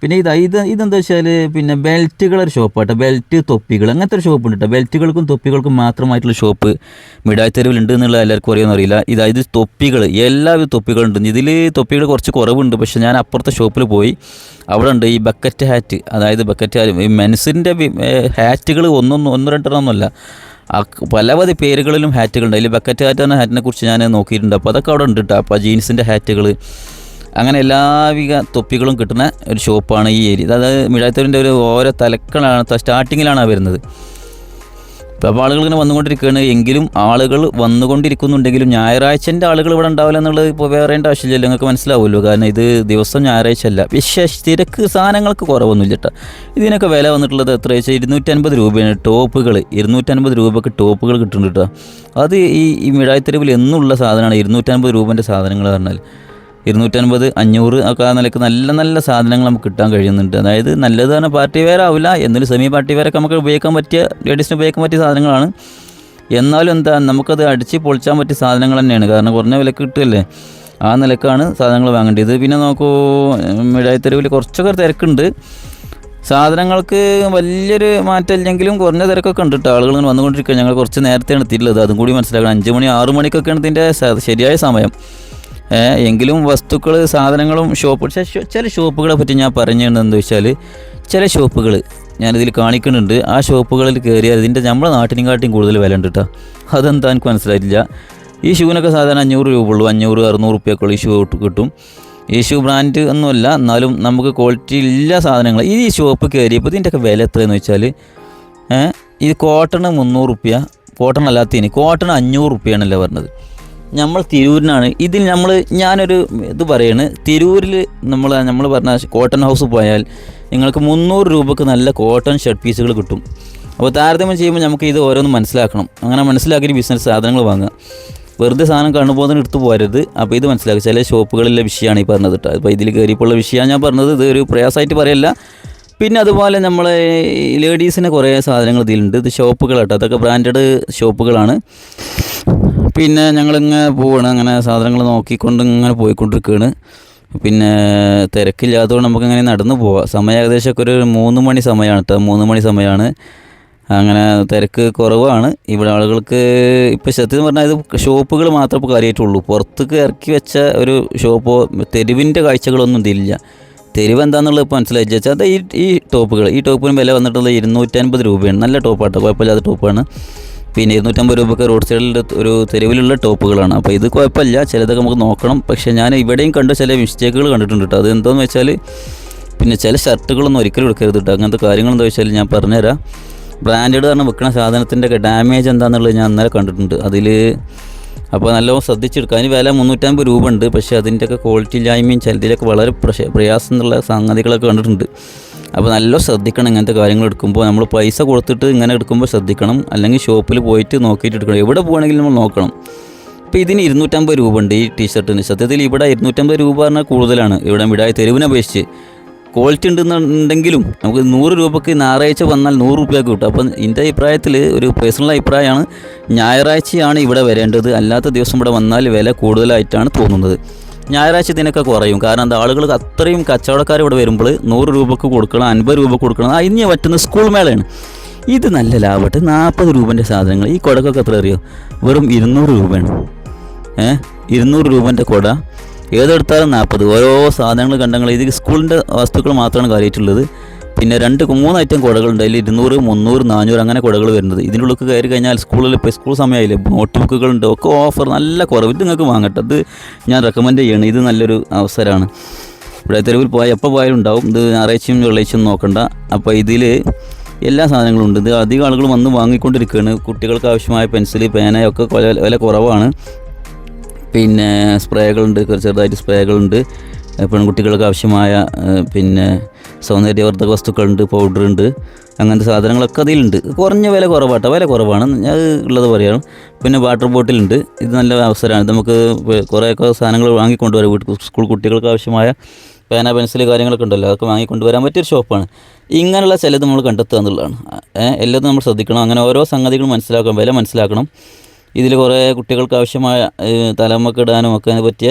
ഇതെന്താ വെച്ചാൽ പിന്നെ ബെൽറ്റുകളൊരു ഷോപ്പാട്ടോ. ബെൽറ്റ് തൊപ്പികൾ അങ്ങനത്തെ ഒരു ഷോപ്പ് ഉണ്ട് കേട്ടോ. ബെൽറ്റുകൾക്കും തൊപ്പികൾക്കും മാത്രമായിട്ടുള്ള ഷോപ്പ് മിഠായി തെരുവിലുണ്ട് എന്നുള്ള എല്ലാവർക്കും അറിയാമെന്ന് അറിയില്ല. ഇത് തൊപ്പികൾ, എല്ലാവിധ തൊപ്പികളുണ്ട്. ഇതിൽ തൊപ്പികൾ കുറച്ച് കുറവുണ്ട്. പക്ഷേ ഞാൻ അപ്പുറത്തെ ഷോപ്പിൽ പോയി, അവിടെ ഉണ്ട് ഈ ബക്കറ്റ് ഹാറ്റ്. അതായത് ബക്കറ്റ് ഹാറ്റ് ഈ മെൻസിൻ്റെ ഹാറ്റുകൾ ഒന്ന് രണ്ടെണ്ണമൊന്നുമല്ല, പലവധി പേരുകളിലും ഹാറ്റുകളുണ്ട്. അതിൽ ബക്കറ്റ് ഹാറ്റ് എന്ന ഹാറ്റിനെ കുറിച്ച് ഞാൻ നോക്കിയിട്ടുണ്ട്. അപ്പോൾ അതൊക്കെ അവിടെ ഉണ്ട് കേട്ടോ. അപ്പോൾ ജീൻസിൻ്റെ ഹാറ്റുകൾ അങ്ങനെ എല്ലാവിധ തൊപ്പികളും കിട്ടുന്ന ഒരു ഷോപ്പാണ് ഈ ഏരിയ. അതായത് മിഠായിത്തെരുവിൻ്റെ ഒരു ഓരോ തലക്കളാണ്, സ്റ്റാർട്ടിങ്ങിലാണ് വരുന്നത്. അപ്പോൾ ആളുകൾ ഇങ്ങനെ വന്നുകൊണ്ടിരിക്കുകയാണ്. എങ്കിലും ആളുകൾ വന്നുകൊണ്ടിരിക്കുന്നുണ്ടെങ്കിലും ഞായറാഴ്ചൻ്റെ ആളുകൾ ഇവിടെ ഉണ്ടാവില്ല എന്നുള്ളത് ഇപ്പോൾ വേറേണ്ട ആവശ്യമില്ലല്ലോ, നിങ്ങൾക്ക് മനസ്സിലാവുമല്ലോ. കാരണം ഇത് ദിവസം ഞായറാഴ്ച അല്ല. തിരക്ക് സാധനങ്ങൾക്ക് കുറവൊന്നുമില്ല കേട്ടോ. ഇതിനൊക്കെ വില വന്നിട്ടുള്ളത് എത്ര വെച്ചാൽ 250 രൂപയാണ് ടോപ്പുകൾ. 250 രൂപയ്ക്ക് ടോപ്പുകൾ കിട്ടുന്നുണ്ട് കേട്ടോ. അത് ഈ മിഠായിത്തെരുവിൽ എന്നുള്ള സാധനമാണ് 250 രൂപേൻ്റെ സാധനങ്ങൾ പറഞ്ഞാൽ. 250, 500 ഒക്കെ ആ നിലയ്ക്ക് നല്ല നല്ല സാധനങ്ങൾ നമുക്ക് കിട്ടാൻ കഴിയുന്നുണ്ട്. അതായത് നല്ലത് തന്നെ പാർട്ടി വെയർ ആവില്ല, എന്നാലും സെമി പാർട്ടി വെയറൊക്കെ നമുക്ക് ഉപയോഗിക്കാൻ പറ്റിയ, ലേഡീസിന് ഉപയോഗിക്കാൻ പറ്റിയ സാധനങ്ങളാണ്. എന്നാലും എന്താ നമുക്കത് അടിച്ച് പൊളിച്ചാൻ പറ്റിയ സാധനങ്ങൾ തന്നെയാണ്. കാരണം കുറഞ്ഞ വിലക്ക് കിട്ടുമല്ലേ, ആ നിലക്കാണ് സാധനങ്ങൾ വാങ്ങേണ്ടത്. പിന്നെ നോക്കൂ, മിഠായിത്തെരുവിൽ കുറച്ചൊക്കെ തിരക്കുണ്ട്. സാധനങ്ങൾക്ക് വലിയൊരു മാറ്റമില്ലെങ്കിലും കുറഞ്ഞ തിരക്കൊക്കെ ഉണ്ട് കേട്ടോ. ആളുകൾ വന്നുകൊണ്ടിരിക്കുക. ഞങ്ങൾ കുറച്ച് നേരത്തെയാണ് എത്തിയിട്ടുള്ളത്, അതും കൂടി മനസ്സിലാക്കണം. 5 മണി 6 മണിക്കൊക്കെയാണ് ഇതിൻ്റെ ശരിയായ സമയം. എങ്കിലും വസ്തുക്കൾ, സാധനങ്ങളും ചില ഷോപ്പുകളെ പറ്റി ഞാൻ പറഞ്ഞതെന്ന് വെച്ചാൽ, ചില ഷോപ്പുകൾ ഞാനിതിൽ കാണിക്കുന്നുണ്ട്. ആ ഷോപ്പുകളിൽ കയറിയാൽ ഇതിൻ്റെ നമ്മളെ നാട്ടിനെക്കാട്ടിയും കൂടുതൽ വില ഉണ്ട് കേട്ടോ. അതെന്താ എനിക്ക് മനസ്സിലായിട്ടില്ല. ഈ ഷൂവിനൊക്കെ സാധാരണ 500 രൂപ ഉള്ളൂ, 500-600 റുപ്യൊക്കെ ഈ ഷൂ കിട്ടും. ഈ ഷൂ ബ്രാൻഡ് ഒന്നുമല്ല, എന്നാലും നമുക്ക് ക്വാളിറ്റി ഇല്ല സാധനങ്ങൾ. ഈ ഷോപ്പ് കയറിയപ്പോൾ ഇതിൻ്റെയൊക്കെ വില എത്രയെന്ന് വെച്ചാൽ, ഇത് കോട്ടണ് 300 റുപ്യ, കോട്ടൺ അല്ലാത്തതിന് കോട്ടൺ 500 റുപ്യാണല്ലോ പറഞ്ഞത്. നമ്മൾ തിരൂരിനാണ് ഇതിൽ ഞാനൊരു ഇത് പറയാണ്, തിരൂരിൽ നമ്മൾ പറഞ്ഞ കോട്ടൺ ഹൗസ് പോയാൽ നിങ്ങൾക്ക് 300 രൂപക്ക് നല്ല കോട്ടൺ ഷർട്ട് പീസുകൾ കിട്ടും. അപ്പോൾ താരതമ്യം ചെയ്യുമ്പോൾ നമുക്ക് ഇത് ഓരോന്ന് മനസ്സിലാക്കണം. അങ്ങനെ മനസ്സിലാക്കി ബിസിനസ് സാധനങ്ങൾ വാങ്ങുക. വെറുതെ സാധനം കണ്ണുപോകുന്ന എടുത്ത് പോരരുത്. അപ്പോൾ ഇത് മനസ്സിലാക്കുക. ചില ഷോപ്പുകളിലെ വിഷയമാണ് ഈ പറഞ്ഞത് കേട്ടോ. അപ്പോൾ ഇതിൽ കയറിയപ്പോഴുള്ള വിഷയമാണ് ഞാൻ പറഞ്ഞത്. ഇത് ഒരു പ്രയാസമായിട്ട് പറയല്ല. പിന്നെ അതുപോലെ നമ്മളെ ലേഡീസിന് കുറേ സാധനങ്ങൾ ഇതിലുണ്ട്. ഇത് ഷോപ്പുകളാട്ടോ, അതൊക്കെ ബ്രാൻഡഡ് ഷോപ്പുകളാണ്. പിന്നെ ഞങ്ങളിങ്ങനെ പോവുകയാണ്, അങ്ങനെ സാധനങ്ങൾ നോക്കിക്കൊണ്ട് ഇങ്ങനെ പോയിക്കൊണ്ടിരിക്കുകയാണ്. പിന്നെ തിരക്കില്ലാത്തതുകൊണ്ട് നമുക്കിങ്ങനെ നടന്നു പോവാം. സമയം ഏകദേശമൊക്കെ ഒരു 3 മണി സമയമാണ് കേട്ടോ. 3 മണി സമയമാണ്. അങ്ങനെ തിരക്ക് കുറവാണ് ഇവിടെ ആളുകൾക്ക്. ഇപ്പോൾ സത്യം പറഞ്ഞാൽ ഇത് ഷോപ്പുകൾ മാത്രമേ ഇപ്പോൾ കാര്യമായിട്ടുള്ളൂ. പുറത്തേക്ക് ഇറക്കി വെച്ച ഒരു ഷോപ്പോ തെരുവിൻ്റെ കാഴ്ചകളൊന്നും ഇതില്ല. തെരുവ് എന്താണെന്നുള്ളത് ഇപ്പോൾ മനസ്സിലായി വെച്ചാൽ അത് ഈ ടോപ്പിന് വില വന്നിട്ടുള്ളത് 250 രൂപയാണ്. നല്ല ടോപ്പാട്ടോ, കുഴപ്പമില്ലാത്ത ടോപ്പാണ്. പിന്നെ 250 രൂപയ്ക്ക് റോഡ് സൈഡിൽ ഒരു തെരുവിലുള്ള ടോപ്പുകളാണ്. അപ്പോൾ ഇത് കുഴപ്പമില്ല, ചിലതൊക്കെ നമുക്ക് നോക്കണം. പക്ഷേ ഞാൻ ഇവിടെയും കണ്ട ചില മിസ്റ്റേക്കുകൾ കണ്ടിട്ടുണ്ട് കേട്ടോ. അതെന്താണെന്ന് വെച്ചാൽ, പിന്നെ ചില ഷർട്ടുകളൊന്നും ഒരിക്കലും എടുക്കരുത് കേട്ടോ. അങ്ങനത്തെ കാര്യങ്ങളെന്താ വെച്ചാൽ ഞാൻ പറഞ്ഞുതരാം. ബ്രാൻഡഡ് കാരണം വിൽക്കുന്ന സാധനത്തിൻ്റെ ഒക്കെ ഡാമേജ് എന്താണെന്നുള്ളത് ഞാൻ അന്നേരം കണ്ടിട്ടുണ്ട് അതിൽ. അപ്പോൾ നല്ലോണം ശ്രദ്ധിച്ചെടുക്കുക. അതിന് വില 350 രൂപ ഉണ്ട്. പക്ഷേ അതിൻ്റെയൊക്കെ ക്വാളിറ്റി ഇല്ലായ്മയും ചിലതിലൊക്കെ വളരെ പ്രയാസം എന്നുള്ള സംഗതികളൊക്കെ കണ്ടിട്ടുണ്ട്. അപ്പോൾ നല്ല ശ്രദ്ധിക്കണം ഇങ്ങനത്തെ കാര്യങ്ങൾ എടുക്കുമ്പോൾ. നമ്മൾ പൈസ കൊടുത്തിട്ട് ഇങ്ങനെ എടുക്കുമ്പോൾ ശ്രദ്ധിക്കണം. അല്ലെങ്കിൽ ഷോപ്പിൽ പോയിട്ട് നോക്കിയിട്ട് എടുക്കണം. എവിടെ പോകുകയാണെങ്കിലും നമ്മൾ നോക്കണം. ഇപ്പോൾ ഇതിന് 250 രൂപ ഉണ്ട് ഈ ടീഷർട്ടിന്. സത്യത്തിൽ ഇവിടെ 250 രൂപ പറഞ്ഞാൽ കൂടുതലാണ്. ഇവിടെ മിഠായി തെരുവിനെ അപേക്ഷിച്ച് ക്വാളിറ്റി ഉണ്ടെങ്കിലും നമുക്ക് 100 രൂപയ്ക്ക് ഞായറാഴ്ച വന്നാൽ 100 രൂപയ്ക്ക് കിട്ടും. അപ്പം എൻ്റെ അഭിപ്രായത്തിൽ ഒരു പേഴ്സണൽ അഭിപ്രായമാണ്, ഞായറാഴ്ചയാണ് ഇവിടെ വരേണ്ടത്. അല്ലാത്ത ദിവസം ഇവിടെ വന്നാൽ വില കൂടുതലായിട്ടാണ് തോന്നുന്നത്. ഞായറാഴ്ച ഇതിനൊക്കെ കുറയും. കാരണം എന്താ, ആളുകൾക്ക് അത്രയും കച്ചവടക്കാർ ഇവിടെ വരുമ്പോൾ 100 രൂപയ്ക്ക് കൊടുക്കണം, 50 രൂപ കൊടുക്കണം. അതിന് പറ്റുന്ന സ്കൂൾ മേളയാണ്. ഇത് നല്ല ലാഭമായിട്ട് 40 രൂപേൻ്റെ സാധനങ്ങൾ. ഈ കുടക്കൊക്കെ എത്ര അറിയോ? വെറും 200 രൂപയാണ്. 200 രൂപേൻ്റെ കുട ഏതെടുത്താലും 40. ഓരോ സാധനങ്ങൾ കണ്ടങ്ങൾ. ഇത് സ്കൂളിൻ്റെ വസ്തുക്കൾ മാത്രമാണ് കാര്യമായിട്ടുള്ളത്. പിന്നെ 2-3 ഐറ്റം കുടകളുണ്ട്. അതിൽ 200, 300, 400 അങ്ങനെ കുടകൾ വരുന്നത്. ഇതിനുള്ളിൽ കയറി കഴിഞ്ഞാൽ സ്കൂളിൽ ഇപ്പോൾ സ്കൂൾ സമയമായില്ലേ, നോട്ട് ബുക്കുകളുണ്ട്, ഒക്കെ ഓഫർ നല്ല കുറവ്. ഇത് നിങ്ങൾക്ക് വാങ്ങട്ടെ. അത് ഞാൻ റെക്കമെൻഡ് ചെയ്യണം. ഇത് നല്ലൊരു അവസരമാണ്. ഇവിടെ തെരുവിൽ പോയാൽ എപ്പോൾ പോയാലും ഉണ്ടാവും. ഇത് ഞായറാഴ്ചയും വെള്ളിയാഴ്ചയും നോക്കണ്ട. അപ്പോൾ ഇതിൽ എല്ലാ സാധനങ്ങളും ഉണ്ട്. ഇത് അധികം ആളുകൾ വന്ന് വാങ്ങിക്കൊണ്ടിരിക്കുകയാണ്. കുട്ടികൾക്ക് ആവശ്യമായ പെൻസിൽ, പേനയൊക്കെ വില കുറവാണ്. പിന്നെ സ്പ്രേകളുണ്ട്, ചെറുതായിട്ട് സ്പ്രേകളുണ്ട്. പെൺകുട്ടികൾക്ക് ആവശ്യമായ പിന്നെ സൗന്ദര്യവർദ്ധക വസ്തുക്കളുണ്ട്, പൗഡറുണ്ട്, അങ്ങനത്തെ സാധനങ്ങളൊക്കെ അതിലുണ്ട്. കുറഞ്ഞ വില കുറവാണ് ഞാൻ ഉള്ളത് പറയുകയാണ്. പിന്നെ വാട്ടർ ബോട്ടിലുണ്ട്. ഇത് നല്ല അവസരമാണ്. നമുക്ക് കുറേയൊക്കെ സാധനങ്ങൾ വാങ്ങിക്കൊണ്ടുവരാം. സ്കൂൾ കുട്ടികൾക്ക് ആവശ്യമായ പേന പെൻസിൽ കാര്യങ്ങളൊക്കെ ഉണ്ടല്ലോ, അതൊക്കെ വാങ്ങിക്കൊണ്ടുവരാൻ പറ്റിയൊരു ഷോപ്പാണ്. ഇങ്ങനെയുള്ള ചിലത് നമ്മൾ കണ്ടെത്തുക എന്നുള്ളതാണ്. എല്ലാതും നമ്മൾ ശ്രദ്ധിക്കണം. അങ്ങനെ ഓരോ സംഗതികളും മനസ്സിലാക്കണം, വില മനസ്സിലാക്കണം. ഇതിൽ കുറേ കുട്ടികൾക്ക് ആവശ്യമായ തലമൊക്കെ ഇടാനും ഒക്കെ അതിനെ പറ്റിയ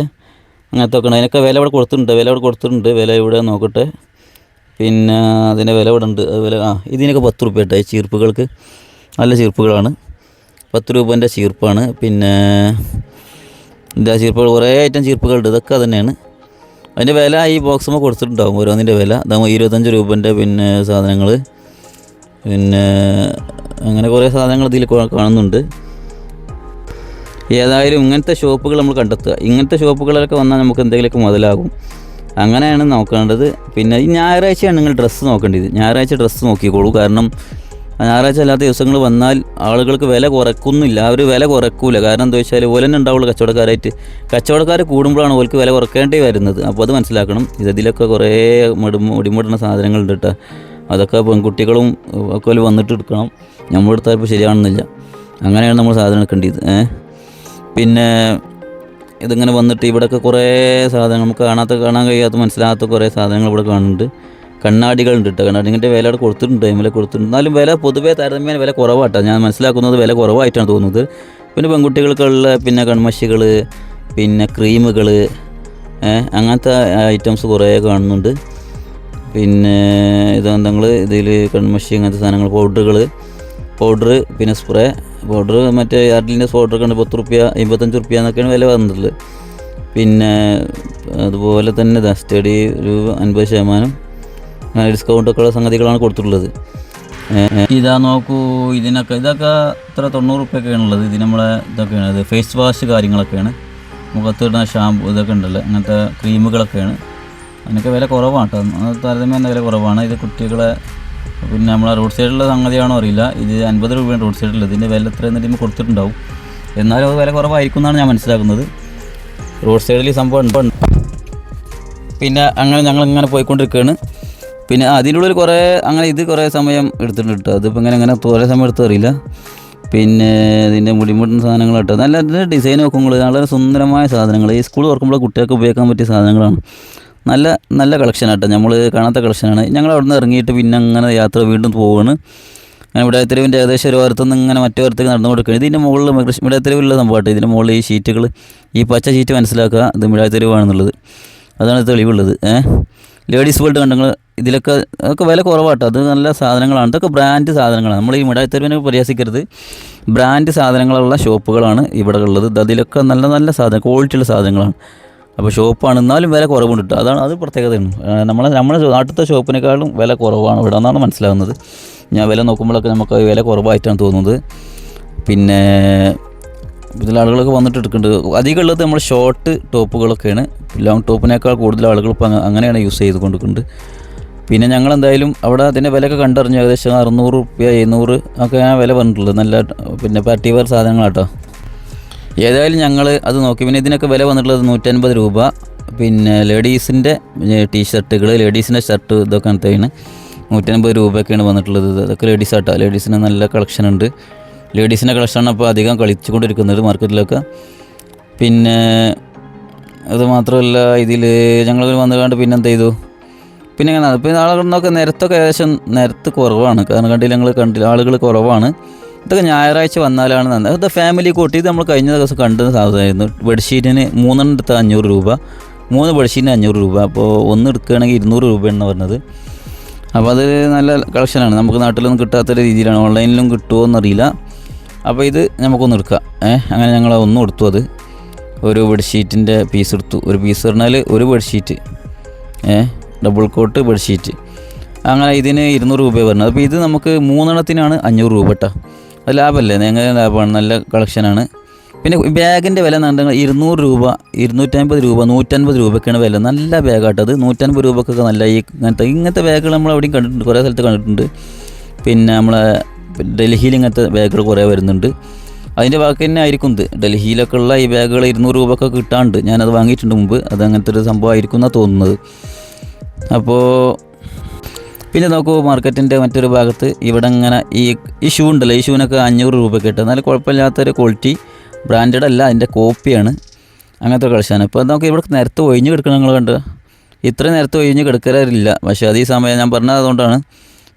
അങ്ങനത്തെ ഒക്കെ ഉണ്ട്. അതിനൊക്കെ വില ഇവിടെ കൊടുത്തിട്ടുണ്ട്. വില ഇവിടെ നോക്കട്ടെ. പിന്നെ അതിൻ്റെ വില ഇവിടെ ഉണ്ട്. അതുപോലെ ഇതിനൊക്കെ 10 രൂപ കേട്ടോ. ഈ ചീർപ്പുകൾക്ക് നല്ല ചീർപ്പുകളാണ്, 10 രൂപേൻ്റെ ചീർപ്പാണ്. പിന്നെ ഇതിൻ്റെ ചീർപ്പുകൾ കുറേ ഐറ്റം ചീർപ്പുകളുണ്ട്. ഇതൊക്കെ തന്നെയാണ്. അതിൻ്റെ വില ഈ ബോക്സുമ്പോൾ കൊടുത്തിട്ടുണ്ടാകും, ഓരോന്നിൻ്റെ വില. അതാകുമ്പോൾ 25 രൂപേൻ്റെ പിന്നെ സാധനങ്ങൾ, പിന്നെ അങ്ങനെ കുറേ സാധനങ്ങൾ ഇതിൽ കാണുന്നുണ്ട്. ഏതായാലും ഇങ്ങനത്തെ ഷോപ്പുകൾ നമ്മൾ കണ്ടെത്തുക. ഇങ്ങനത്തെ ഷോപ്പുകളിലൊക്കെ വന്നാൽ നമുക്ക് എന്തെങ്കിലുമൊക്കെ മുതലാകും. അങ്ങനെയാണ് നോക്കേണ്ടത്. പിന്നെ ഈ ഞായറാഴ്ചയാണ് നിങ്ങൾ ഡ്രസ്സ് നോക്കേണ്ടത്. ഞായറാഴ്ച ഡ്രസ്സ് നോക്കിക്കോളൂ. കാരണം ഞായറാഴ്ച അല്ലാത്ത ദിവസങ്ങൾ വന്നാൽ ആളുകൾക്ക് വില കുറക്കുന്നില്ല, അവർ വില കുറക്കൂല. കാരണം എന്താ വെച്ചാൽ ഓലെന്നെ ഉണ്ടാവുള്ളൂ കച്ചവടക്കാരായിട്ട്. കച്ചവടക്കാർ കൂടുമ്പോഴാണ് ഓർക്ക് വില കുറക്കേണ്ടി വരുന്നത്. അപ്പോൾ അത് മനസ്സിലാക്കണം. ഇതിലൊക്കെ കുറേ മുടിമുടുന്ന സാധനങ്ങളുണ്ട് കേട്ടോ. അതൊക്കെ പെൺകുട്ടികളും ഒക്കെ വന്നിട്ട് എടുക്കണം. നമ്മളെടുത്താൽ ഇപ്പോൾ ശരിയാണെന്നില്ല. അങ്ങനെയാണ് നമ്മൾ സാധനം എടുക്കേണ്ടത്. പിന്നെ ഇതിങ്ങനെ വന്നിട്ട് ഇവിടെയൊക്കെ കുറേ സാധനങ്ങൾ നമുക്ക് കാണാൻ കഴിയാത്ത മനസ്സിലാകാത്ത കുറേ സാധനങ്ങൾ ഇവിടെ കാണുന്നുണ്ട്. കണ്ണാടികളുണ്ട് കേട്ടോ. കണ്ണാടിൻ്റെ വില അവിടെ കൊടുത്തിട്ടുണ്ട്, എന്നാലും വില പൊതുവേ താരതമ്യേന വില കുറവാട്ടോ. ഞാൻ മനസ്സിലാക്കുന്നത് വില കുറവായിട്ടാണ് തോന്നുന്നത്. പിന്നെ പെൺകുട്ടികൾക്കുള്ള പിന്നെ കൺമഷികൾ, പിന്നെ ക്രീമുകൾ, അങ്ങനത്തെ ഐറ്റംസ് കുറേ കാണുന്നുണ്ട്. പിന്നെ ഇതെന്തെങ്കിൽ ഇതിൽ കൺമഷി അങ്ങനത്തെ സാധനങ്ങൾ, പൗഡർ, പിന്നെ സ്പ്രേ പൗഡർ, മറ്റേ യാർഡിലിൻ്റെ പൗഡറൊക്കെ ഉണ്ട്. 10 രൂപ 55 രൂപ എന്നൊക്കെയാണ് വില വന്നിട്ടുള്ളത്. പിന്നെ അതുപോലെ തന്നെ സ്റ്റഡി ഒരു 50% ഡിസ്കൗണ്ടൊക്കെ ഉള്ള സംഗതികളാണ് കൊടുത്തിട്ടുള്ളത്. ഇതാ നോക്കൂ, ഇതൊക്കെ ഇത്ര 90 രൂപയൊക്കെയാണ് ഉള്ളത്. ഇത് നമ്മളെ ഇതൊക്കെയാണ്, ഇത് ഫേസ് വാഷ് കാര്യങ്ങളൊക്കെയാണ്, മുഖത്തിടുന്ന ഷാമ്പു ഇതൊക്കെ ഉണ്ടല്ലോ, അങ്ങനത്തെ ക്രീമുകളൊക്കെയാണ്. അതിനൊക്കെ വില കുറവാണ് കേട്ടോ. താരതമ്യം വില കുറവാണ്. ഇത് കുട്ടികളെ പിന്നെ നമ്മളെ റോഡ് സൈഡിലുള്ള സംഗതിയാണോ അറിയില്ല. ഇത് 50 രൂപയാണ് റോഡ് സൈഡിൽ. ഇതിൻ്റെ വില എത്ര എന്നിട്ട് കൊടുത്തിട്ടുണ്ടാവും. എന്നാലും അത് വില കുറവായിരിക്കും എന്നാണ് ഞാൻ മനസ്സിലാക്കുന്നത്. റോഡ് സൈഡിൽ ഈ സംഭവം ഉണ്ട്. പിന്നെ അങ്ങനെ ഞങ്ങളിങ്ങനെ പോയിക്കൊണ്ടിരിക്കുകയാണ്. പിന്നെ അതിനുള്ളിൽ കുറേ സമയം എടുത്തിട്ടുണ്ട് കേട്ടോ. അതിപ്പോൾ ഇങ്ങനെ കുറേ സമയം എടുത്തറിയില്ല. പിന്നെ ഇതിൻ്റെ മുടിമുട്ടുന്ന സാധനങ്ങൾ കേട്ടോ. നല്ല ഡിസൈൻ നോക്കുമ്പോൾ വളരെ സുന്ദരമായ സാധനങ്ങൾ. ഈ സ്കൂൾ തുറക്കുമ്പോൾ കുട്ടികൾക്ക് ഉപയോഗിക്കാൻ പറ്റിയ സാധനങ്ങളാണ്. നല്ല കളക്ഷൻ കേട്ടോ. നമ്മൾ കാണാത്ത കളക്ഷനാണ്. ഞങ്ങൾ അവിടെ നിന്ന് ഇറങ്ങിയിട്ട് പിന്നെ അങ്ങനെ യാത്ര വീണ്ടും പോവുകയാണ്. അങ്ങനെ മിഠായിത്തെരുവിൻ്റെ ഏകദേശം ഒരു ഓരത്തുനിന്ന് ഇങ്ങനെ മറ്റേ ഓരത്തേക്ക് നടന്നു കൊടുക്കുകയാണ്. ഇതിൻ്റെ മുകളിൽ മിഠായിത്തെരുവിലുള്ള സംഭവമായിട്ട്. ഇതിൻ്റെ മുകളിൽ ഈ ഷീറ്റുകൾ, ഈ പച്ച ഷീറ്റ് മനസ്സിലാക്കുക, ഇത് മിഠായിത്തെരുവാണെന്നുള്ളത്. അതാണ് തെളിവുള്ളത്. ലേഡീസ് വേൾഡ് കണ്ടെങ്കിൽ അതൊക്കെ വില കുറവാട്ടോ. അത് നല്ല സാധനങ്ങളാണ്. ഇതൊക്കെ ബ്രാൻഡ് സാധനങ്ങളാണ്. നമ്മൾ ഈ മിഠായിത്തെരുവിനെ പരിഹസിക്കരുത്. ബ്രാൻഡ് സാധനങ്ങളുള്ള ഷോപ്പുകളാണ് ഇവിടെ ഉള്ളത്. അതിലൊക്കെ നല്ല സാധനം, ക്വാളിറ്റിയുള്ള സാധനങ്ങളാണ്. അപ്പോൾ ഷോപ്പാണ്, എന്നാലും വില കുറവുണ്ട് കേട്ടോ. അത് പ്രത്യേകതയാണ്. നമ്മുടെ നാട്ടിലത്തെ ഷോപ്പിനേക്കാളും വില കുറവാണ് ഇവിടെ എന്നാണ് മനസ്സിലാകുന്നത്. ഞാൻ വില നോക്കുമ്പോഴൊക്കെ നമുക്ക് വില കുറവായിട്ടാണ് തോന്നുന്നത്. പിന്നെ ഇതിൽ ആളുകളൊക്കെ വന്നിട്ട് എടുക്കുന്നുണ്ട്. അധികം ഉള്ളത് നമ്മൾ ഷോർട്ട് ടോപ്പുകളൊക്കെയാണ്. ലോങ് ടോപ്പിനേക്കാൾ കൂടുതൽ ആളുകൾ ഇപ്പം അങ്ങനെയാണ് യൂസ് ചെയ്തുകൊണ്ടിരിക്കുന്നത്. പിന്നെ ഞങ്ങളെന്തായാലും അവിടെ അതിൻ്റെ വിലയൊക്കെ കണ്ടറിഞ്ഞു. ഏകദേശം 600 രൂപ 700 ഒക്കെ ആ വില പറഞ്ഞിട്ടുള്ളത്. നല്ല പിന്നെ പാർട്ടി വെയർ സാധനങ്ങളാട്ടോ. ഏതായാലും ഞങ്ങൾ അത് നോക്കി. പിന്നെ ഇതിനൊക്കെ വില വന്നിട്ടുള്ളത് 150 രൂപ. പിന്നെ ലേഡീസിൻ്റെ ടീഷർട്ടുകൾ, ലേഡീസിൻ്റെ ഷർട്ട് ഇതൊക്കെ അങ്ങനത്തെയാണ് 150 രൂപയൊക്കെയാണ് വന്നിട്ടുള്ളത്. അതൊക്കെ ലേഡീസാട്ടോ. ലേഡീസിന് നല്ല കളക്ഷൻ ഉണ്ട്. ലേഡീസിൻ്റെ കളക്ഷനാണ് അപ്പോൾ അധികം കളിച്ചുകൊണ്ടിരിക്കുന്നത് മാർക്കറ്റിലൊക്കെ. പിന്നെ അത് മാത്രമല്ല, ഇതിൽ ഞങ്ങൾ വന്നുകൊണ്ട് പിന്നെ എന്ത് ചെയ്തു, പിന്നെ ഇങ്ങനെ പിന്നെ ആളുകളൊക്കെ നിരത്തൊക്കെ ഏകദേശം നിരത്ത് കുറവാണ്. കാരണം കണ്ടില്ല ആളുകൾ കുറവാണ്. ഇതൊക്കെ ഞായറാഴ്ച വന്നാലാണ് നല്ലത്. ഇത് ഫാമിലി കൂട്ടി. ഇത് നമ്മൾ കഴിഞ്ഞ ദിവസം കണ്ടുന്ന സാധനമായിരുന്നു. ബെഡ്ഷീറ്റിന് 3 എടുത്താൽ 500 രൂപ, 3 ബെഡ്ഷീറ്റിന് 500 രൂപ. അപ്പോൾ ഒന്ന് എടുക്കുകയാണെങ്കിൽ 200 രൂപയാണ് പറഞ്ഞത്. അപ്പോൾ അത് നല്ല കളക്ഷനാണ്. നമുക്ക് നാട്ടിലൊന്നും കിട്ടാത്തൊരു രീതിയിലാണ്. ഓൺലൈനിലും കിട്ടുമോ എന്നറിയില്ല. അപ്പോൾ ഇത് നമുക്കൊന്ന് എടുക്കാം. അങ്ങനെ ഞങ്ങൾ ഒന്നും എടുത്തു. അത് ഒരു ബെഡ്ഷീറ്റിൻ്റെ പീസ് എടുത്തു. ഒരു പീസ് പറഞ്ഞാൽ ഒരു ബെഡ്ഷീറ്റ്, ഡബിൾ കോട്ട് ബെഡ്ഷീറ്റ്. അങ്ങനെ ഇതിന് 200 രൂപ പറഞ്ഞത്. അപ്പോൾ ഇത് നമുക്ക് 3 എണ്ണത്തിനാണ് 500 രൂപ കേട്ടോ. അത് ലാഭമല്ലേ? എങ്ങനെ ലാഭമാണ്, നല്ല കളക്ഷനാണ്. പിന്നെ ബാഗിൻ്റെ വില എന്നുണ്ടെങ്കിൽ 200 രൂപ, 250 രൂപ, 150 രൂപയ്ക്കാണ് വില. നല്ല ബാഗാട്ടത്. 150 രൂപക്കൊക്കെ നല്ല ഇങ്ങനത്തെ ബാഗുകൾ നമ്മൾ എവിടെയും കണ്ടിട്ടുണ്ട്, കുറേ സ്ഥലത്ത് കണ്ടിട്ടുണ്ട്. പിന്നെ നമ്മളെ ഡൽഹിയിൽ ഇങ്ങനത്തെ ബാഗുകൾ കുറേ വരുന്നുണ്ട്. അതിൻ്റെ ബാക്കി തന്നെ ആയിരിക്കും ഇത്. ഡൽഹിയിലൊക്കെ ഉള്ള ഈ ബാഗുകൾ 200 രൂപയൊക്കെ കിട്ടാണ്ട്. ഞാനത് വാങ്ങിയിട്ടുണ്ട് മുമ്പ്. അത് അങ്ങനത്തെ ഒരു സംഭവമായിരിക്കും എന്നാണ് തോന്നുന്നത്. അപ്പോൾ പിന്നെ നോക്കൂ, മാർക്കറ്റിൻ്റെ മറ്റൊരു ഭാഗത്ത് ഇവിടെ ഇങ്ങനെ ഈ ഷൂ ഉണ്ടല്ലോ, ഈ ഷൂവിനൊക്കെ 500 രൂപയ്ക്ക് കിട്ടും. എന്നാലും കുഴപ്പമില്ലാത്തൊരു ക്വാളിറ്റി, ബ്രാൻഡഡ് അല്ല, അതിൻ്റെ കോപ്പിയാണ്. അങ്ങനത്തെ കളക്ഷനാണ്. ഇപ്പോൾ നമുക്ക് ഇവിടെ നിരത്ത് ഒഴിഞ്ഞ് കിടക്കണം. നിങ്ങൾ കണ്ട് ഇത്ര നേരത്തെ ഒഴിഞ്ഞ് കിടക്കലില്ല. പക്ഷേ അത് ഈ സമയം ഞാൻ പറഞ്ഞത് അതുകൊണ്ടാണ്,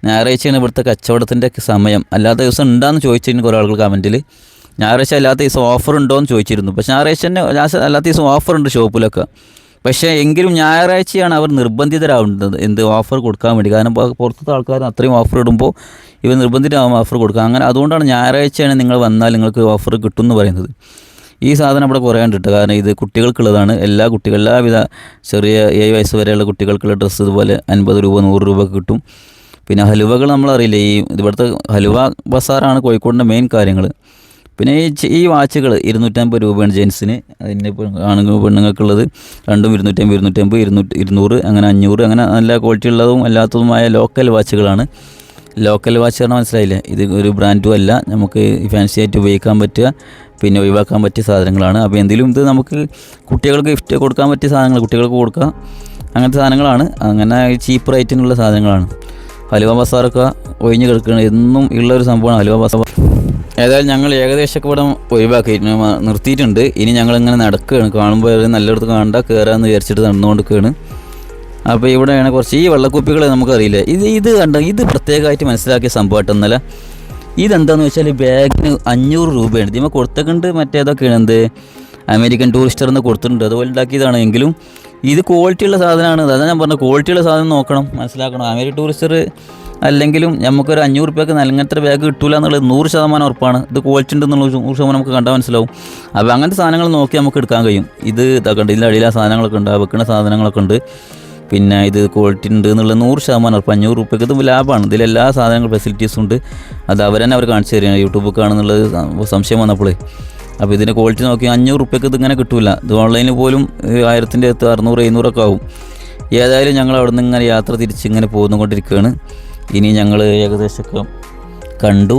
ഞായറാഴ്ചയാണ് ഇവിടുത്തെ കച്ചവടത്തിൻ്റെ സമയം. അല്ലാത്ത ദിവസം ഉണ്ടാന്ന് ചോദിച്ചിരുന്നു കുറേ ആളുകൾ കമൻറ്റിൽ. ഞായറാഴ്ച അല്ലാത്ത ദിവസം ഓഫർ ഉണ്ടോ എന്ന് ചോദിച്ചിരുന്നു. പക്ഷേ ഞായറാഴ്ച തന്നെ അല്ലാത്ത ദിവസം ഓഫറുണ്ട് ഷോപ്പിലൊക്കെ. പക്ഷേ എങ്കിലും ഞായറാഴ്ചയാണ് അവർ നിർബന്ധിതരാവുന്നത് എന്ത് ഓഫർ കൊടുക്കാൻ വേണ്ടി. കാരണം പുറത്തത്തെ ആൾക്കാർ അത്രയും ഓഫർ ഇടുമ്പോൾ ഇവർ നിർബന്ധിതരാകും ഓഫർ കൊടുക്കുക. അങ്ങനെ അതുകൊണ്ടാണ് ഞായറാഴ്ചയാണ് നിങ്ങൾ വന്നാൽ നിങ്ങൾക്ക് ഓഫർ കിട്ടും എന്ന് പറയുന്നത്. ഈ സാധനം ഇവിടെ കുറേ ഉണ്ട് കേട്ടോ. കാരണം ഇത് കുട്ടികൾക്കുള്ളതാണ്. എല്ലാവിധ ചെറിയ 7 വയസ്സ് വരെയുള്ള കുട്ടികൾക്കുള്ള ഡ്രസ്സ് ഇതുപോലെ 50 രൂപ 100 രൂപക്ക് കിട്ടും. പിന്നെ ഹലുവകൾ നമ്മളറിയില്ലേ, ഇവിടുത്തെ ഹലുവ ബസാറാണ് കോഴിക്കോടിൻ്റെ മെയിൻ കാര്യങ്ങൾ. പിന്നെ ഈ വാച്ചുകൾ 250 രൂപയാണ് ജെൻസിന്. അതിൻ്റെ പെണ്ണുങ്ങൾക്കുള്ളത് രണ്ടും 250, 200, അങ്ങനെ 500, അങ്ങനെ നല്ല ക്വാളിറ്റി ഉള്ളതും അല്ലാത്തതുമായ ലോക്കൽ വാച്ചുകളാണ്. ലോക്കൽ വാച്ച് പറഞ്ഞാൽ മനസ്സിലായില്ലേ, ഇത് ഒരു ബ്രാൻഡും അല്ല, നമുക്ക് ഫാൻസി ആയിട്ട് ഉപയോഗിക്കാൻ പറ്റുക, പിന്നെ ഒഴിവാക്കാൻ പറ്റിയ സാധനങ്ങളാണ്. അപ്പോൾ എന്തെങ്കിലും ഇത് നമുക്ക് കുട്ടികൾക്ക് ഗിഫ്റ്റ് കൊടുക്കാൻ പറ്റിയ സാധനങ്ങൾ കുട്ടികൾക്ക് കൊടുക്കുക, അങ്ങനത്തെ സാധനങ്ങളാണ്. അങ്ങനെ ചീപ്പ് റേറ്റിനുള്ള സാധനങ്ങളാണ്. ഹലുവ ബസാറൊക്കെ ഒഴിഞ്ഞ് കിടക്കുകയാണ്. എന്നും ഉള്ളൊരു സംഭവമാണ് ഹലുവ ബസാർ. ഏതായാലും ഞങ്ങൾ ഏകദേശമൊക്കെ ഇവിടെ ഒഴിവാക്കി നിർത്തിയിട്ടുണ്ട്. ഇനി ഞങ്ങളിങ്ങനെ നടക്കുകയാണ്. കാണുമ്പോൾ നല്ലയിടത്ത് കാണണ്ട കയറാമെന്ന് വിചാരിച്ചിട്ട് നടന്നുകൊണ്ടിരിക്കുകയാണ്. അപ്പോൾ ഇവിടെയാണ് കുറച്ച് ഈ വെള്ളക്കുപ്പികൾ നമുക്കറിയില്ല. ഇത് കണ്ട, ഇത് പ്രത്യേകമായിട്ട് മനസ്സിലാക്കിയ സംഭവമായിട്ടൊന്നല്ല. ഇതെന്താണെന്ന് വെച്ചാൽ ബാഗിന് 500 രൂപയാണ് ഇതിമ കൊടുത്തിട്ടുണ്ട്. മറ്റേതൊക്കെയാണ് എന്ത് അമേരിക്കൻ ടൂറിസ്റ്റർ എന്ന് കൊടുത്തിട്ടുണ്ട്, അതുപോലെ ഉണ്ടാക്കിയതാണ്. എങ്കിലും ഇത് ക്വാളിറ്റിയുള്ള സാധനമാണ്. അതാണ് ഞാൻ പറഞ്ഞത്, ക്വാളിറ്റിയുള്ള സാധനം നോക്കണം, മനസ്സിലാക്കണം. അമേരിക്കൻ ടൂറിസ്റ്റർ അല്ലെങ്കിലും നമുക്കൊരു 500 രൂപയ്ക്ക് അങ്ങനത്തെ ബാഗ് കിട്ടില്ല എന്നുള്ളത് 100% ഉറപ്പാണ്. ഇത് ക്വാളിറ്റി ഉണ്ടെന്നുള്ള 100% നമുക്ക് കണ്ടാൽ മനസ്സിലാവും. അപ്പോൾ അങ്ങനത്തെ സാധനങ്ങൾ നോക്കി നമുക്ക് എടുക്കാൻ കഴിയും. ഇത് ഇതൊക്കെ ഉണ്ട്, ഇതിൻ്റെ അടിയിൽ ആ സാധനങ്ങളൊക്കെ ഉണ്ട്, വെക്കുന്ന സാധനങ്ങളൊക്കെ ഉണ്ട്. പിന്നെ ഇത് ക്വാളിറ്റി ഉണ്ട് എന്നുള്ളത് 100% ഉറപ്പ്. 500 രൂപയ്ക്ക് ഇത് ലാഭമാണ്. ഇതിലെല്ലാ സാധനങ്ങളും ഫെസിലിറ്റീസും ഉണ്ട്. അത് അവർ കാണിച്ചു തരികയാണ് യൂട്യൂബിൽ കാണുന്നുള്ളത് സംശയം വന്നപ്പോൾ. അപ്പോൾ ഇതിൻ്റെ ക്വാളിറ്റി നോക്കി 500 രൂപയ്ക്ക് ഇതിങ്ങനെ കിട്ടില്ല. ഇത് ഓൺലൈനിൽ പോലും 1000-ൻ്റെ 600, 700 ആവും. ഏതായാലും ഞങ്ങൾ അവിടെ നിന്ന് ഇങ്ങനെ യാത്ര തിരിച്ചിങ്ങനെ പോന്നുകൊണ്ടിരിക്കുകയാണ്. ഇനി ഞങ്ങൾ ഏകദേശമൊക്കെ കണ്ടു.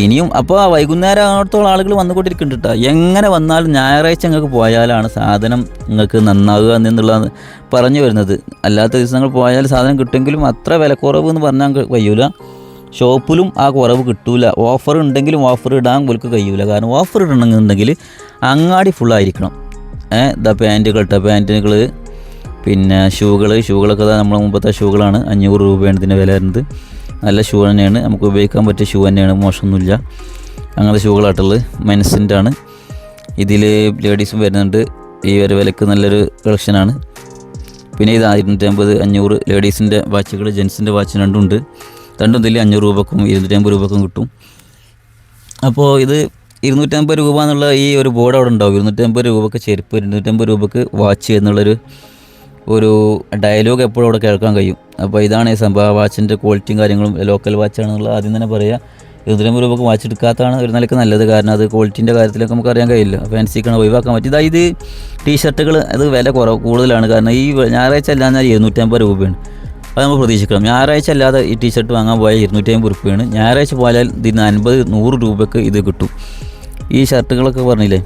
ഇനിയും അപ്പോൾ വൈകുന്നേരം ആകത്തോളം ആളുകൾ വന്നുകൊണ്ടിരിക്കുന്നുണ്ട് കേട്ടോ. എങ്ങനെ വന്നാലും ഞായറാഴ്ച നിങ്ങൾക്ക് പോയാലാണ് സാധനം നിങ്ങൾക്ക് നന്നാവുക എന്നുള്ളതാണ് പറഞ്ഞു വരുന്നത്. അല്ലാത്ത ദിവസങ്ങൾ പോയാൽ സാധനം കിട്ടുമെങ്കിലും അത്ര വിലക്കുറവ് എന്ന് പറഞ്ഞാൽ കഴിയൂല. ഷോപ്പിലും ആ കുറവ് കിട്ടൂല. ഓഫർ ഉണ്ടെങ്കിലും ഓഫർ ഇടാൻ പോലും കഴിയൂല. കാരണം ഓഫർ ഇടണമെന്നുണ്ടെങ്കിൽ അങ്ങാടി ഫുള്ളായിരിക്കണം. പാൻറ്റുകൾ, പിന്നെ ഷൂകളൊക്കെ നമ്മൾ മുമ്പത്തെ ഷൂകളാണ്. 500 രൂപയാണ് ഇതിൻ്റെ വില വരുന്നത്. നല്ല ഷൂ തന്നെയാണ്, നമുക്ക് ഉപയോഗിക്കാൻ പറ്റിയ ഷൂ തന്നെയാണ്, മോശമൊന്നുമില്ല. അങ്ങനത്തെ ഷൂകളായിട്ടുള്ളത് മെൻസിൻ്റെ ആണ്. ഇതിൽ ലേഡീസും വരുന്നുണ്ട്. ഈ ഒരു വിലക്ക് നല്ലൊരു കളക്ഷനാണ്. പിന്നെ ഇത് 250, 500 ലേഡീസിൻ്റെ വാച്ചുകൾ, ജെൻസിൻ്റെ വാച്ച് രണ്ടും ഇതിൽ 500 രൂപക്കും 250 രൂപക്കും കിട്ടും. അപ്പോൾ ഇത് 250 രൂപ എന്നുള്ള ഈ ഒരു ബോർഡ് അവിടെ ഉണ്ടാവും. 250 രൂപക്ക് ചെരുപ്പ്, 250 രൂപക്ക് വാച്ച് എന്നുള്ളൊരു ഡയലോഗ് എപ്പോഴും അവിടെ കേൾക്കാൻ കഴിയും. അപ്പോൾ ഇതാണ് ഈ സംഭവം. വാച്ചിൻ്റെ ക്വാളിറ്റിയും കാര്യങ്ങളും ലോക്കൽ വാച്ചാണെന്നുള്ളത് ആദ്യം തന്നെ പറയുക. 250 രൂപക്ക് വാച്ച് എടുക്കാത്തതാണ് ഒരു നിലയ്ക്ക് നല്ലത്. കാരണം അത് ക്വാളിറ്റീൻ്റെ കാര്യത്തിലൊക്കെ നമുക്ക് അറിയാൻ കഴിയില്ല. ഫാൻസിക്കാണ് ഒഴിവാക്കാൻ പറ്റും. ഇത് ടീഷർട്ടുകൾ അത് വില കൂടുതലാണ്. കാരണം ഈ ഞായറാഴ്ച അല്ലാതെ 250 രൂപയാണ്. അത് നമ്മൾ പ്രതീക്ഷിക്കണം. ഞായറാഴ്ച അല്ലാതെ ഈ ടീഷർട്ട് വാങ്ങാൻ പോയാൽ 250 രൂപയാണ്. ഞായറാഴ്ച പോയാൽ ഇതിന് 50-100 രൂപയ്ക്ക് ഇത് കിട്ടും. ഈ ഷർട്ടുകളൊക്കെ പറഞ്ഞില്ലേ,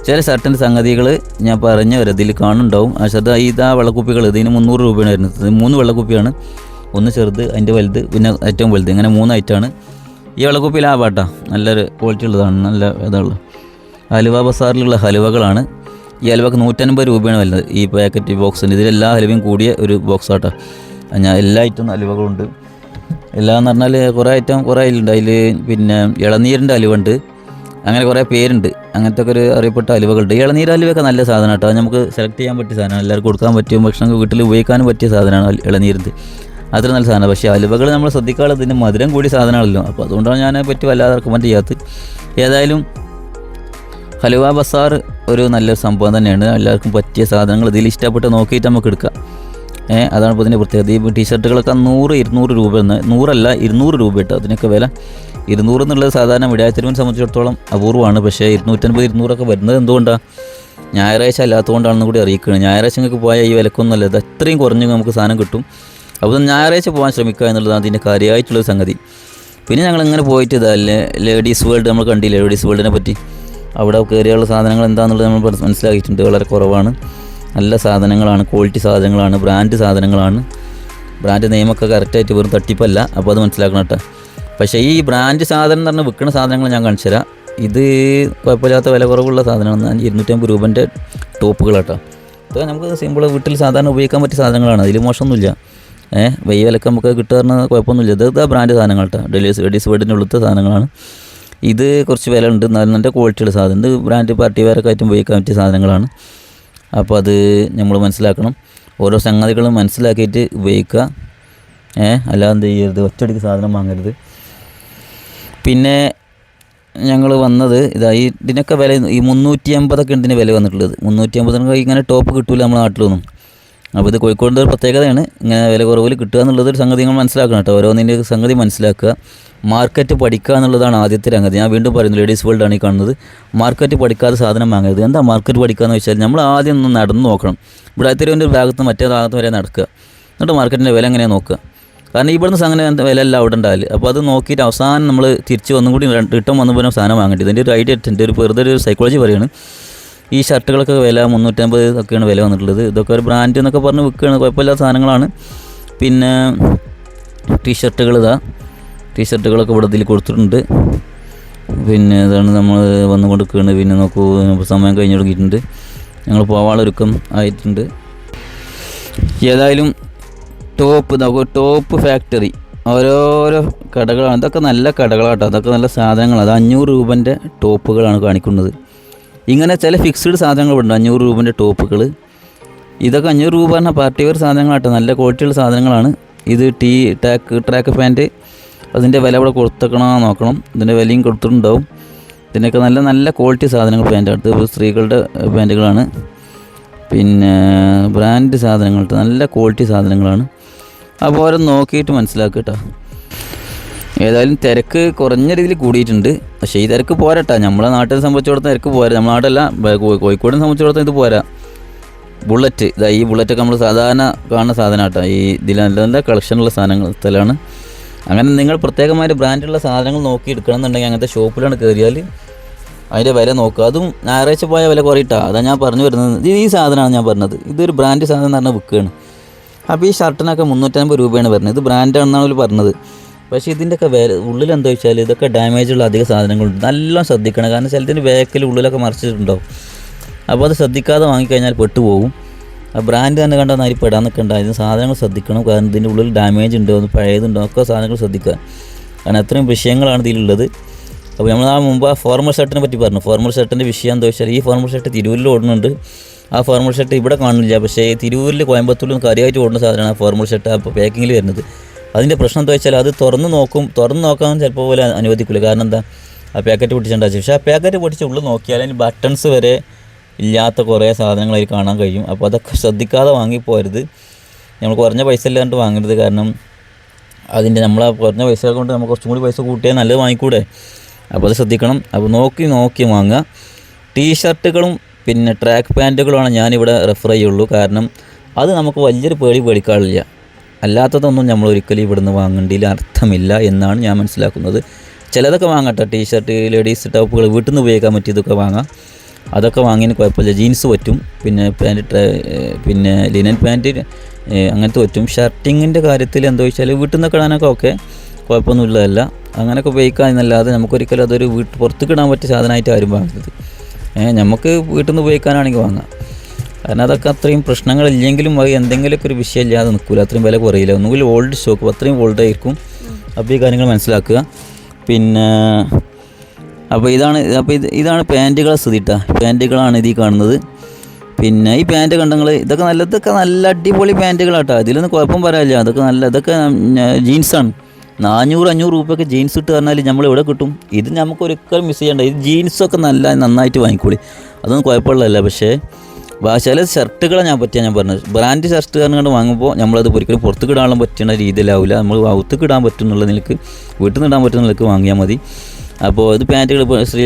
ചില ഷർട്ടിൻ്റെ സംഗതികൾ ഞാൻ പറഞ്ഞ വരെ ഇതിൽ കാണുന്നുണ്ടാവും. ആ ഷർട്ട് ഇതാ വെള്ളക്കുപ്പികൾ ഇതിന് 300 രൂപയാണ് വരുന്നത്. 3 വെള്ളക്കുപ്പിയാണ്, ഒന്ന് ചെറുത്, അതിൻ്റെ വലുത്, പിന്നെ ഏറ്റവും വലുത്, ഇങ്ങനെ 3 ഐറ്റമാണ്. ഈ വെള്ളക്കുപ്പി ലാഭാട്ടാ, നല്ലൊരു ക്വാളിറ്റി ഉള്ളതാണ്, നല്ല ഇതുള്ള ഹലുവ ബസാറിലുള്ള ഹലുവകളാണ്. ഈ ഹലുവക്ക് 150 രൂപയാണ് വരുന്നത് ഈ പാക്കറ്റ് ബോക്സിന്. ഇതിലെല്ലാ ഹലുവയും കൂടിയ ഒരു ബോക്സ് ആട്ടോ. ഞാൻ എല്ലാ ഐറ്റം ഹലുവകളുണ്ട്. എല്ലാന്ന് പറഞ്ഞാൽ കുറേ ഐറ്റം കുറേ അതിലുണ്ട്. അതിൽ പിന്നെ ഇളനീരിൻ്റെ ഹലുവുണ്ട്, അങ്ങനെ കുറേ പേരുണ്ട്. അങ്ങനത്തെ ഒക്കെ ഒരു അറിയപ്പെട്ട ഹലുവകളുണ്ട്. ഇളനീർ ഹലുവയൊക്കെ നല്ല സാധനം കേട്ടോ. നമുക്ക് സെലക്ട് ചെയ്യാൻ പറ്റിയ സാധനമാണ്, എല്ലാവർക്കും കൊടുക്കാൻ പറ്റിയ, ഭക്ഷണം വീട്ടിൽ ഉപയോഗിക്കാനും പറ്റിയ സാധനമാണ് ഇളനീരിൻ്റെ. അത്ര നല്ല സാധനമാണ്. പക്ഷേ ഹലുവകൾ നമ്മൾ ശ്രദ്ധിക്കാതെ ഇതിൻ്റെ മധുരം കൂടി സാധനമാണല്ലോ. അപ്പോൾ അതുകൊണ്ടാണ് ഞാൻ പറ്റി വല്ലാതെ റെക്കമെൻഡ് ചെയ്യാത്തത്. ഏതായാലും ഹലുവ ബസാർ ഒരു നല്ലൊരു സംഭവം തന്നെയാണ്. എല്ലാവർക്കും പറ്റിയ സാധനങ്ങൾ ഇതിൽ ഇഷ്ടപ്പെട്ട് നോക്കിയിട്ട് നമുക്ക് എടുക്കാം. അതാണ് ഇപ്പോൾ ഇതിൻ്റെ പ്രത്യേകത. ഈ ടീഷർട്ടുകളൊക്കെ 100-200 രൂപ, 100 അല്ല 200 രൂപ കേട്ടോ അതിനൊക്കെ വില. 200 എന്നുള്ളത് സാധാരണ വിടായത്തിരുവിനെ സംബന്ധിച്ചിടത്തോളം അപൂർവമാണ്. പക്ഷേ 250-200 വരുന്നത് എന്തുകൊണ്ടാണ്? ഞായറാഴ്ച അല്ലാത്തതുകൊണ്ടാണെന്ന് കൂടി അറിയിക്കുന്നത്. ഞായറാഴ്ച നിങ്ങൾക്ക് പോയാൽ ഈ വിലക്കൊന്നും അല്ല, ഇത് അത്രയും കുറഞ്ഞ് നമുക്ക് സാധനം കിട്ടും. അപ്പോൾ ഞായറാഴ്ച പോകാൻ ശ്രമിക്കുക എന്നുള്ളതാണ് അതിൻ്റെ കാര്യമായിട്ടുള്ളൊരു സംഗതി. പിന്നെ ഞങ്ങളിങ്ങനെ പോയിട്ട് ഇതല്ലേ ലേഡീസ് വേൾഡ് നമ്മൾ കണ്ടില്ല, ലേഡീസ് വേൾഡിനെ പറ്റി. അവിടെ കയറിയുള്ള സാധനങ്ങൾ എന്താണെന്നുള്ളത് നമ്മൾ മനസ്സിലാക്കിയിട്ടുണ്ട്. വളരെ കുറവാണ്, നല്ല സാധനങ്ങളാണ്, ക്വാളിറ്റി സാധനങ്ങളാണ്, ബ്രാൻഡ് സാധനങ്ങളാണ്. ബ്രാൻഡ് നെയിമൊക്കെ കറക്റ്റായിട്ട് വെറും തട്ടിപ്പല്ല. അപ്പോൾ അത് മനസ്സിലാക്കണം കേട്ടോ. പക്ഷേ ഈ ബ്രാൻഡ് സാധനം എന്ന് പറഞ്ഞാൽ വിൽക്കുന്ന സാധനങ്ങൾ ഞാൻ കാണിച്ചു തരാം. ഇത് കുഴപ്പമില്ലാത്ത വില കുറവുള്ള സാധനമാണ്. 250 രൂപൻ്റെ ടോപ്പുകൾ കേട്ടോ. ഇതൊക്കെ നമുക്ക് സിമ്പിൾ വീട്ടിൽ സാധാരണ ഉപയോഗിക്കാൻ പറ്റിയ സാധനങ്ങളാണ്, അതിൽ മോശമൊന്നുമില്ല. വയ്യ വിലക്ക് നമുക്ക് കിട്ടുന്ന കുഴപ്പമൊന്നുമില്ല. ഇത് ബ്രാൻഡ് സാധനങ്ങൾ കേട്ടോ, ലേഡീസ് വേർഡിൻ്റെ ഉള്ളത്തെ സാധനങ്ങളാണ്. ഇത് കുറച്ച് വില ഉണ്ട്, നല്ല ക്വാളിറ്റിയുള്ള സാധനം. ഇത് ബ്രാൻഡ് പാർട്ടി വെയറൊക്കെ ആയിട്ട് ഉപയോഗിക്കാൻ പറ്റിയ സാധനങ്ങളാണ്. അപ്പോൾ അത് നമ്മൾ മനസ്സിലാക്കണം, ഓരോ സംഗതികളും മനസ്സിലാക്കിയിട്ട് ഉപയോഗിക്കുക. അല്ലാതെ എന്ത് ചെയ്യരുത്, ഒറ്റയടിക്ക് സാധനം വാങ്ങരുത്. പിന്നെ ഞങ്ങൾ വന്നത് ഇതിനൊക്കെ വില ഈ 350 ഇതിന് വില വന്നിട്ടുള്ളത്. 350 ഇങ്ങനെ ടോപ്പ് കിട്ടില്ല നമ്മുടെ നാട്ടിലൊന്നും. അപ്പോൾ ഇത് കോഴിക്കോടിൻ്റെ ഒരു പ്രത്യേകതയാണ്, ഇങ്ങനെ വില കുറവിൽ കിട്ടുക എന്നുള്ളതൊരു സംഗതി നിങ്ങൾ മനസ്സിലാക്കണം കേട്ടോ. ഓരോന്നിൻ്റെ സംഗതി മനസ്സിലാക്കുക, മാർക്കറ്റ് പഠിക്കുക എന്നുള്ളതാണ് ആദ്യത്തെ സംഗതി. ഞാൻ വീണ്ടും പറയുന്നു, ലേഡീസ് വേൾഡാണ് ഈ കാണുന്നത്. മാർക്കറ്റ് പഠിക്കാതെ സാധനം വാങ്ങരുത്. എന്താ മാർക്കറ്റ് പഠിക്കുക എന്ന് വെച്ചാൽ നമ്മൾ ആദ്യം ഒന്ന് നടന്ന് നോക്കണം. ഇവിടെ തിരുവൻ്റെ ഒരു ഭാഗത്ത് മറ്റേ ഭാഗത്ത് വരെ നടക്കുക, എന്നിട്ട് മാർക്കറ്റിൻ്റെ വില എങ്ങനെയാണ് നോക്കുക. കാരണം ഇവിടുന്ന് അങ്ങനെ വില എല്ലാം അവിടെ ഉണ്ടാവില്ല. അപ്പോൾ അത് നോക്കിയിട്ട് അവസാനം നമ്മൾ തിരിച്ച് ഒന്നും കൂടി റിട്ടേൺ വന്നപ്പോൾ സാധനം വാങ്ങേണ്ടത്. ഇതിൻ്റെ ഒരു ഐഡിയ, എൻ്റെ ഒരു വെറുതെ ഒരു സൈക്കോളജി പറയുകയാണ്. ഈ ഷർട്ടുകളൊക്കെ വില 350 ഒക്കെയാണ് വില വന്നിട്ടുള്ളത്. ഇതൊക്കെ ഒരു ബ്രാൻഡ് എന്നൊക്കെ പറഞ്ഞ് വിൽക്കുകയാണ്, കുഴപ്പമില്ലാത്ത സാധനങ്ങളാണ്. പിന്നെ ടീഷർട്ടുകളൊക്കെ ഇവിടെ ഇതിൽ കൊടുത്തിട്ടുണ്ട്. പിന്നെ ഇതാണ് നമ്മൾ വന്നുകൊണ്ട് നിൽക്കുന്നത്. പിന്നെ നോക്കൂ, സമയം കഴിഞ്ഞ് തുടങ്ങിയിട്ടുണ്ട്, ഞങ്ങൾ പോവാളൊരുക്കം ആയിട്ടുണ്ട്. ഏതായാലും ടോപ്പ് ഫാക്ടറി ഓരോരോ കടകളാണ്. ഇതൊക്കെ നല്ല കടകളാട്ടോ, അതൊക്കെ നല്ല സാധനങ്ങളാണ്. അത് 500 രൂപൻ്റെ ടോപ്പുകളാണ് കാണിക്കുന്നത്. ഇങ്ങനെ ചില ഫിക്സ്ഡ് സാധനങ്ങളുണ്ട് 500 രൂപൻ്റെ ടോപ്പുകൾ. ഇതൊക്കെ 500 രൂപ പറഞ്ഞാൽ പാർട്ടി വെയർ സാധനങ്ങളാട്ടോ, നല്ല ക്വാളിറ്റിയുള്ള സാധനങ്ങളാണ്. ഇത് ട്രാക്ക് പാൻറ്റ്, അതിൻ്റെ വില ഇവിടെ കൊടുത്തേക്കണമെന്ന് നോക്കണം. ഇതിൻ്റെ വിലയും കൊടുത്തിട്ടുണ്ടാവും. ഇതിനൊക്കെ നല്ല ക്വാളിറ്റി സാധനങ്ങൾ പാൻറ്റ്. അടുത്ത് സ്ത്രീകളുടെ പാൻറ്റുകളാണ്. പിന്നെ ബ്രാൻഡ് സാധനങ്ങൾ, നല്ല ക്വാളിറ്റി സാധനങ്ങളാണ്. അപ്പോൾ അവരെ നോക്കിയിട്ട് മനസ്സിലാക്കുക കേട്ടോ. ഏതായാലും തിരക്ക് കുറഞ്ഞ രീതിയിൽ കൂടിയിട്ടുണ്ട്. പക്ഷേ ഈ തിരക്ക് പോരാട്ടോ, നമ്മളെ നാട്ടിനെ സംബന്ധിച്ചിടത്തോളം തിരക്ക് പോരാ. നമ്മളെ നാടല്ല, കോഴിക്കോടിനെ സംബന്ധിച്ചിടത്തോളം ഇത് പോരാ. ബുള്ളറ്റ്, ഈ ബുള്ളറ്റൊക്കെ നമ്മൾ സാധാരണ കാണുന്ന സാധനം കേട്ടോ. ഈ ഇതിൽ നല്ല കളക്ഷനുള്ള സ്ഥലമാണ്. അങ്ങനെ നിങ്ങൾ പ്രത്യേകമായിട്ട് ബ്രാൻഡുള്ള സാധനങ്ങൾ നോക്കി എടുക്കണം എന്നുണ്ടെങ്കിൽ അങ്ങനത്തെ ഷോപ്പിലാണ് കയറിയാൽ അതിൻ്റെ വില നോക്കുക. അതും ഞായറാഴ്ച പോയ വില കുറയിട്ടാണ്, അതാണ് ഞാൻ പറഞ്ഞു വരുന്നത്. ഈ സാധനമാണ് ഞാൻ പറഞ്ഞത്, ഇതൊരു ബ്രാൻഡ് സാധനം എന്ന് പറഞ്ഞാൽ വിൽക്കുകയാണ്. അപ്പോൾ ഈ ഷർട്ടിനൊക്കെ 350 രൂപയാണ് വരുന്നത്. ഇത് ബ്രാൻഡാണെന്നാണ് അവർ പറഞ്ഞത്. പക്ഷേ ഇതിൻ്റെയൊക്കെ വില ഉള്ളിൽ എന്താ വെച്ചാൽ ഇതൊക്കെ ഡാമേജുള്ള അധികം സാധനങ്ങളുണ്ട്. നല്ല ശ്രദ്ധിക്കണം, കാരണം ചിലതിൻ്റെ ബാക്കിൽ ഉള്ളിലൊക്കെ മറിച്ചിട്ടുണ്ടാവും. അപ്പോൾ അത് ശ്രദ്ധിക്കാതെ വാങ്ങിക്കഴിഞ്ഞാൽ പെട്ടുപോകും. ആ ബ്രാൻഡ് തന്നെ കണ്ടാൽ നാരി പെടാൻ നിൽക്കണ്ട. ഇതിന് സാധനങ്ങൾ ശ്രദ്ധിക്കണം, കാരണം ഇതിൻ്റെ ഉള്ളിൽ ഡാമേജ് ഉണ്ടോ, പഴയതുണ്ടോ ഒക്കെ സാധനങ്ങൾ ശ്രദ്ധിക്കുക. കാരണം അത്രയും വിഷയങ്ങളാണ് ഇതിലുള്ളത്. അപ്പോൾ നമ്മൾ മുമ്പ് ആ ഫോർമൽ ഷർട്ടിനെ പറ്റി പറഞ്ഞു. ഫോർമൽ ഷർട്ടിൻ്റെ വിഷയം എന്താ വെച്ചാൽ ഈ ഫോർമൽ ഷർട്ട് തിരൂരിൽ ഓടുന്നുണ്ട്. ആ ഫോർമൽ ഷർട്ട് ഇവിടെ കാണുന്നില്ല, പക്ഷേ തിരൂരിൽ കോയമ്പത്തൂരിലും കാര്യമായിട്ട് ഓടുന്ന സാധനമാണ് ആ ഫോർമൽ ഷർട്ട്. അപ്പോൾ പാക്കിങ്ങിൽ വരുന്നത് അതിൻ്റെ പ്രശ്നം എന്താ വെച്ചാൽ അത് തുറന്ന് നോക്കാൻ ചിലപ്പോൾ പോലെ അനുവദിക്കില്ല. കാരണം എന്താ, ആ പാക്കറ്റ് പൊട്ടിച്ചുണ്ടാച്ചു. പക്ഷേ ആ പാക്കറ്റ് പൊട്ടിച്ച് ഉള്ളിൽ നോക്കിയാൽ അതിന് ബട്ടൺസ് വരെ ഇല്ലാത്ത കുറേ സാധനങ്ങൾ അതിൽ കാണാൻ കഴിയും. അപ്പോൾ അതൊക്കെ ശ്രദ്ധിക്കാതെ വാങ്ങിപ്പോരുത്. നമ്മൾ കുറഞ്ഞ പൈസ ഇല്ലാണ്ട് വാങ്ങരുത്. കാരണം അതിൻ്റെ നമ്മളെ കുറഞ്ഞ പൈസ കൊണ്ട് നമുക്ക് കുറച്ചും കൂടി പൈസ കൂട്ടിയാൽ നല്ലത് വാങ്ങിക്കൂടെ. അപ്പോൾ അത് ശ്രദ്ധിക്കണം. അപ്പോൾ നോക്കി വാങ്ങുക. ടീഷർട്ടുകളും പിന്നെ ട്രാക്ക് പാൻറ്റുകളുമാണ് ഞാനിവിടെ റെഫർ ചെയ്യുള്ളൂ. കാരണം അത് നമുക്ക് വലിയൊരു പേടിക്കാറില്ല. അല്ലാത്തതൊന്നും നമ്മൾ ഒരിക്കലും ഇവിടുന്ന് വാങ്ങേണ്ടതിൽ അർത്ഥമില്ല എന്നാണ് ഞാൻ മനസ്സിലാക്കുന്നത്. ചിലതൊക്കെ വാങ്ങട്ടെ, ടീഷർട്ട്, ലേഡീസ് ടോപ്പുകൾ വീട്ടിൽ നിന്ന് ഉപയോഗിക്കാൻ പറ്റിയതൊക്കെ വാങ്ങാം. അതൊക്കെ വാങ്ങിയതിന് കുഴപ്പമില്ല. ജീൻസ് പറ്റും, പിന്നെ പാൻറ്റ്, പിന്നെ ലിനൻ പാൻറ്റ് അങ്ങനത്തെ പറ്റും. ഷർട്ടിങ്ങിൻ്റെ കാര്യത്തിൽ എന്താ വെച്ചാൽ വീട്ടിൽ നിന്ന് ഇടാനൊക്കെ ഓക്കെ, കുഴപ്പമൊന്നുമില്ലതല്ല. അങ്ങനെയൊക്കെ ഉപയോഗിക്കാൻ എന്നല്ലാതെ നമുക്കൊരിക്കലും അതൊരു പുറത്തേക്ക് ഇടാൻ പറ്റിയ സാധനമായിട്ട് ആരും വാങ്ങരുത്. നമുക്ക് വീട്ടിൽ നിന്ന് ഉപയോഗിക്കാനാണെങ്കിൽ വാങ്ങാം. കാരണം അതൊക്കെ അത്രയും പ്രശ്നങ്ങളില്ലെങ്കിലും അത് എന്തെങ്കിലുമൊക്കെ ഒരു വിഷയം ഇല്ലാതെ നിൽക്കില്ല, അത്രയും വില കുറയില്ല. ഒന്നുകിൽ ഓൾഡ് സ്റ്റോക്ക്, അത്രയും ഓൾഡായിരിക്കും. അപ്പോൾ ഈ കാര്യങ്ങൾ മനസ്സിലാക്കുക. പിന്നെ അപ്പോൾ ഇതാണ് പാൻറ്റുകളെ സ്ഥിതി കേട്ടോ. പാൻറ്റുകളാണ് ഇതിൽ കാണുന്നത്. പിന്നെ ഈ പാൻറ്റ് കണ്ടങ്ങൾ ഇതൊക്കെ നല്ല അടിപൊളി പാൻറ്റുകളാട്ടോ. ഇതിലൊന്നും കുഴപ്പം പറയാനില്ല. ഇതൊക്കെ ജീൻസാണ്. 400-500 രൂപയൊക്കെ ജീൻസ് ഇട്ട് പറഞ്ഞാൽ നമ്മൾ എവിടെ കിട്ടും? ഇത് നമുക്ക് ഒരിക്കലും മിസ് ചെയ്യേണ്ട. ഇത് ജീൻസൊക്കെ നന്നായിട്ട് വാങ്ങിക്കോളി, അതൊന്നും കുഴപ്പമുള്ളതല്ല. പക്ഷേ ചില ഷർട്ടുകളെ ഞാൻ പറഞ്ഞത് ബ്രാൻഡ് ഷർട്ട് കാരണം വാങ്ങുമ്പോൾ നമ്മളത് ഒരിക്കലും പുറത്തേക്ക് ഇടാൻ പറ്റുന്ന രീതിയിലാവില്ല. നമ്മൾ അകത്തേക്ക് ഇടാൻ പറ്റുന്നുള്ള നിലക്ക്, വീട്ടിൽ നിന്ന് ഇടാൻ പറ്റുന്ന നിലക്ക് വാങ്ങിയാൽ മതി. അപ്പോൾ ഇത് പാൻറ്റുകൾ,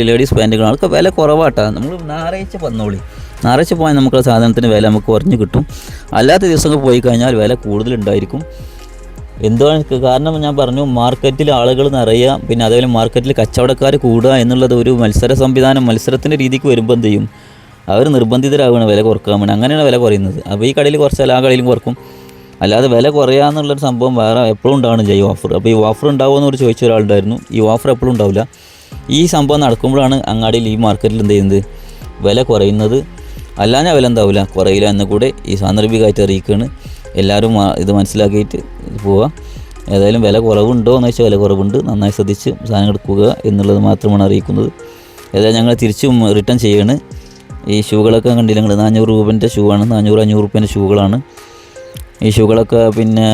ലേഡീസ് പാൻറ്റുകളാണ്. അതൊക്കെ വില കുറവാട്ടാ. നമ്മൾ ഞായറാഴ്ച പോയാൽ നമുക്ക് ആ സാധനത്തിന് വില നമുക്ക് കുറഞ്ഞ് കിട്ടും. അല്ലാത്ത ദിവസങ്ങൾ പോയി കഴിഞ്ഞാൽ വില കൂടുതലുണ്ടായിരിക്കും. എന്താണ് കാരണം? ഞാൻ പറഞ്ഞു, മാർക്കറ്റിൽ ആളുകൾ നിറയുക, പിന്നെ അതേപോലെ മാർക്കറ്റിൽ കച്ചവടക്കാർ കൂടുക എന്നുള്ളത് ഒരു മത്സരത്തിൻ്റെ രീതിക്ക് വരുമ്പോൾ എന്ത് ചെയ്യും? അവർ നിർബന്ധിതരാവുകയാണ് വില കുറക്കാൻ വേണ്ടി. അങ്ങനെയാണ് വില കുറയുന്നത്. അപ്പോൾ ഈ കടയിൽ കുറച്ചാൽ ആ കടയിലും കുറക്കും. അല്ലാതെ വില കുറയുക എന്നുള്ളൊരു സംഭവം വേറെ എപ്പോഴും ഉണ്ടാവണില്ല ഈ ഓഫർ. അപ്പോൾ ഈ ഓഫർ ഉണ്ടാവുമെന്ന് ഒരു ചോദിച്ച ഒരാളുണ്ടായിരുന്നു. ഈ ഓഫർ എപ്പോഴും ഉണ്ടാവില്ല. ഈ സംഭവം നടക്കുമ്പോഴാണ് അങ്ങാടിയിൽ, ഈ മാർക്കറ്റിൽ എന്ത് ചെയ്യുന്നത്, വില കുറയുന്നത്. അല്ലാഞ്ഞ വില എന്താവില്ല, കുറയില്ല എന്ന് കൂടെ ഈ സാന്ദർഭികമായിട്ട് അറിയിക്കുകയാണ്. എല്ലാവരും ഇത് മനസ്സിലാക്കിയിട്ട് പോവുക. ഏതായാലും വില കുറവുണ്ടോ എന്ന് വെച്ചാൽ വില കുറവുണ്ട്, നന്നായി ശ്രദ്ധിച്ച് സാധനം എടുക്കുക എന്നുള്ളത് മാത്രമാണ് അറിയിക്കുന്നത്. ഏതായാലും ഞങ്ങൾ തിരിച്ചും റിട്ടേൺ ചെയ്യാണ്. ഈ ഷൂകളൊക്കെ കണ്ടില്ല നിങ്ങൾ, 400 രൂപേൻ്റെ ഷൂ ആണ്, 400-500 രൂപേൻ്റെ ഷൂകളാണ് ഈ ഷൂകളൊക്കെ. പിന്നെ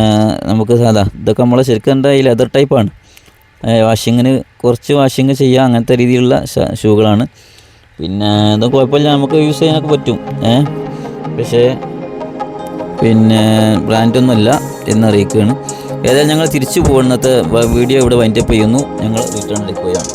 നമുക്ക് ഇതൊക്കെ നമ്മളെ ശരിക്കും എന്താ ഈ ലെതർ ടൈപ്പാണ്, വാഷിങ്ങിന് കുറച്ച് വാഷിങ് ചെയ്യുക, അങ്ങനത്തെ രീതിയിലുള്ള ഷൂകളാണ്. പിന്നെ ഇതൊന്നും കുഴപ്പമില്ല, നമുക്ക് യൂസ് ചെയ്യാനൊക്കെ പറ്റും. പക്ഷേ പിന്നെ ബ്രാൻഡൊന്നുമല്ല എന്നറിയിക്കുകയാണ്. ഏതായാലും ഞങ്ങൾ തിരിച്ചു പോകുന്നത്തെ വീഡിയോ ഇവിടെ വൈൻഡപ്പ് ചെയ്യുന്നു. ഞങ്ങൾ റിട്ടേണിലേക്ക് പോയാണ്.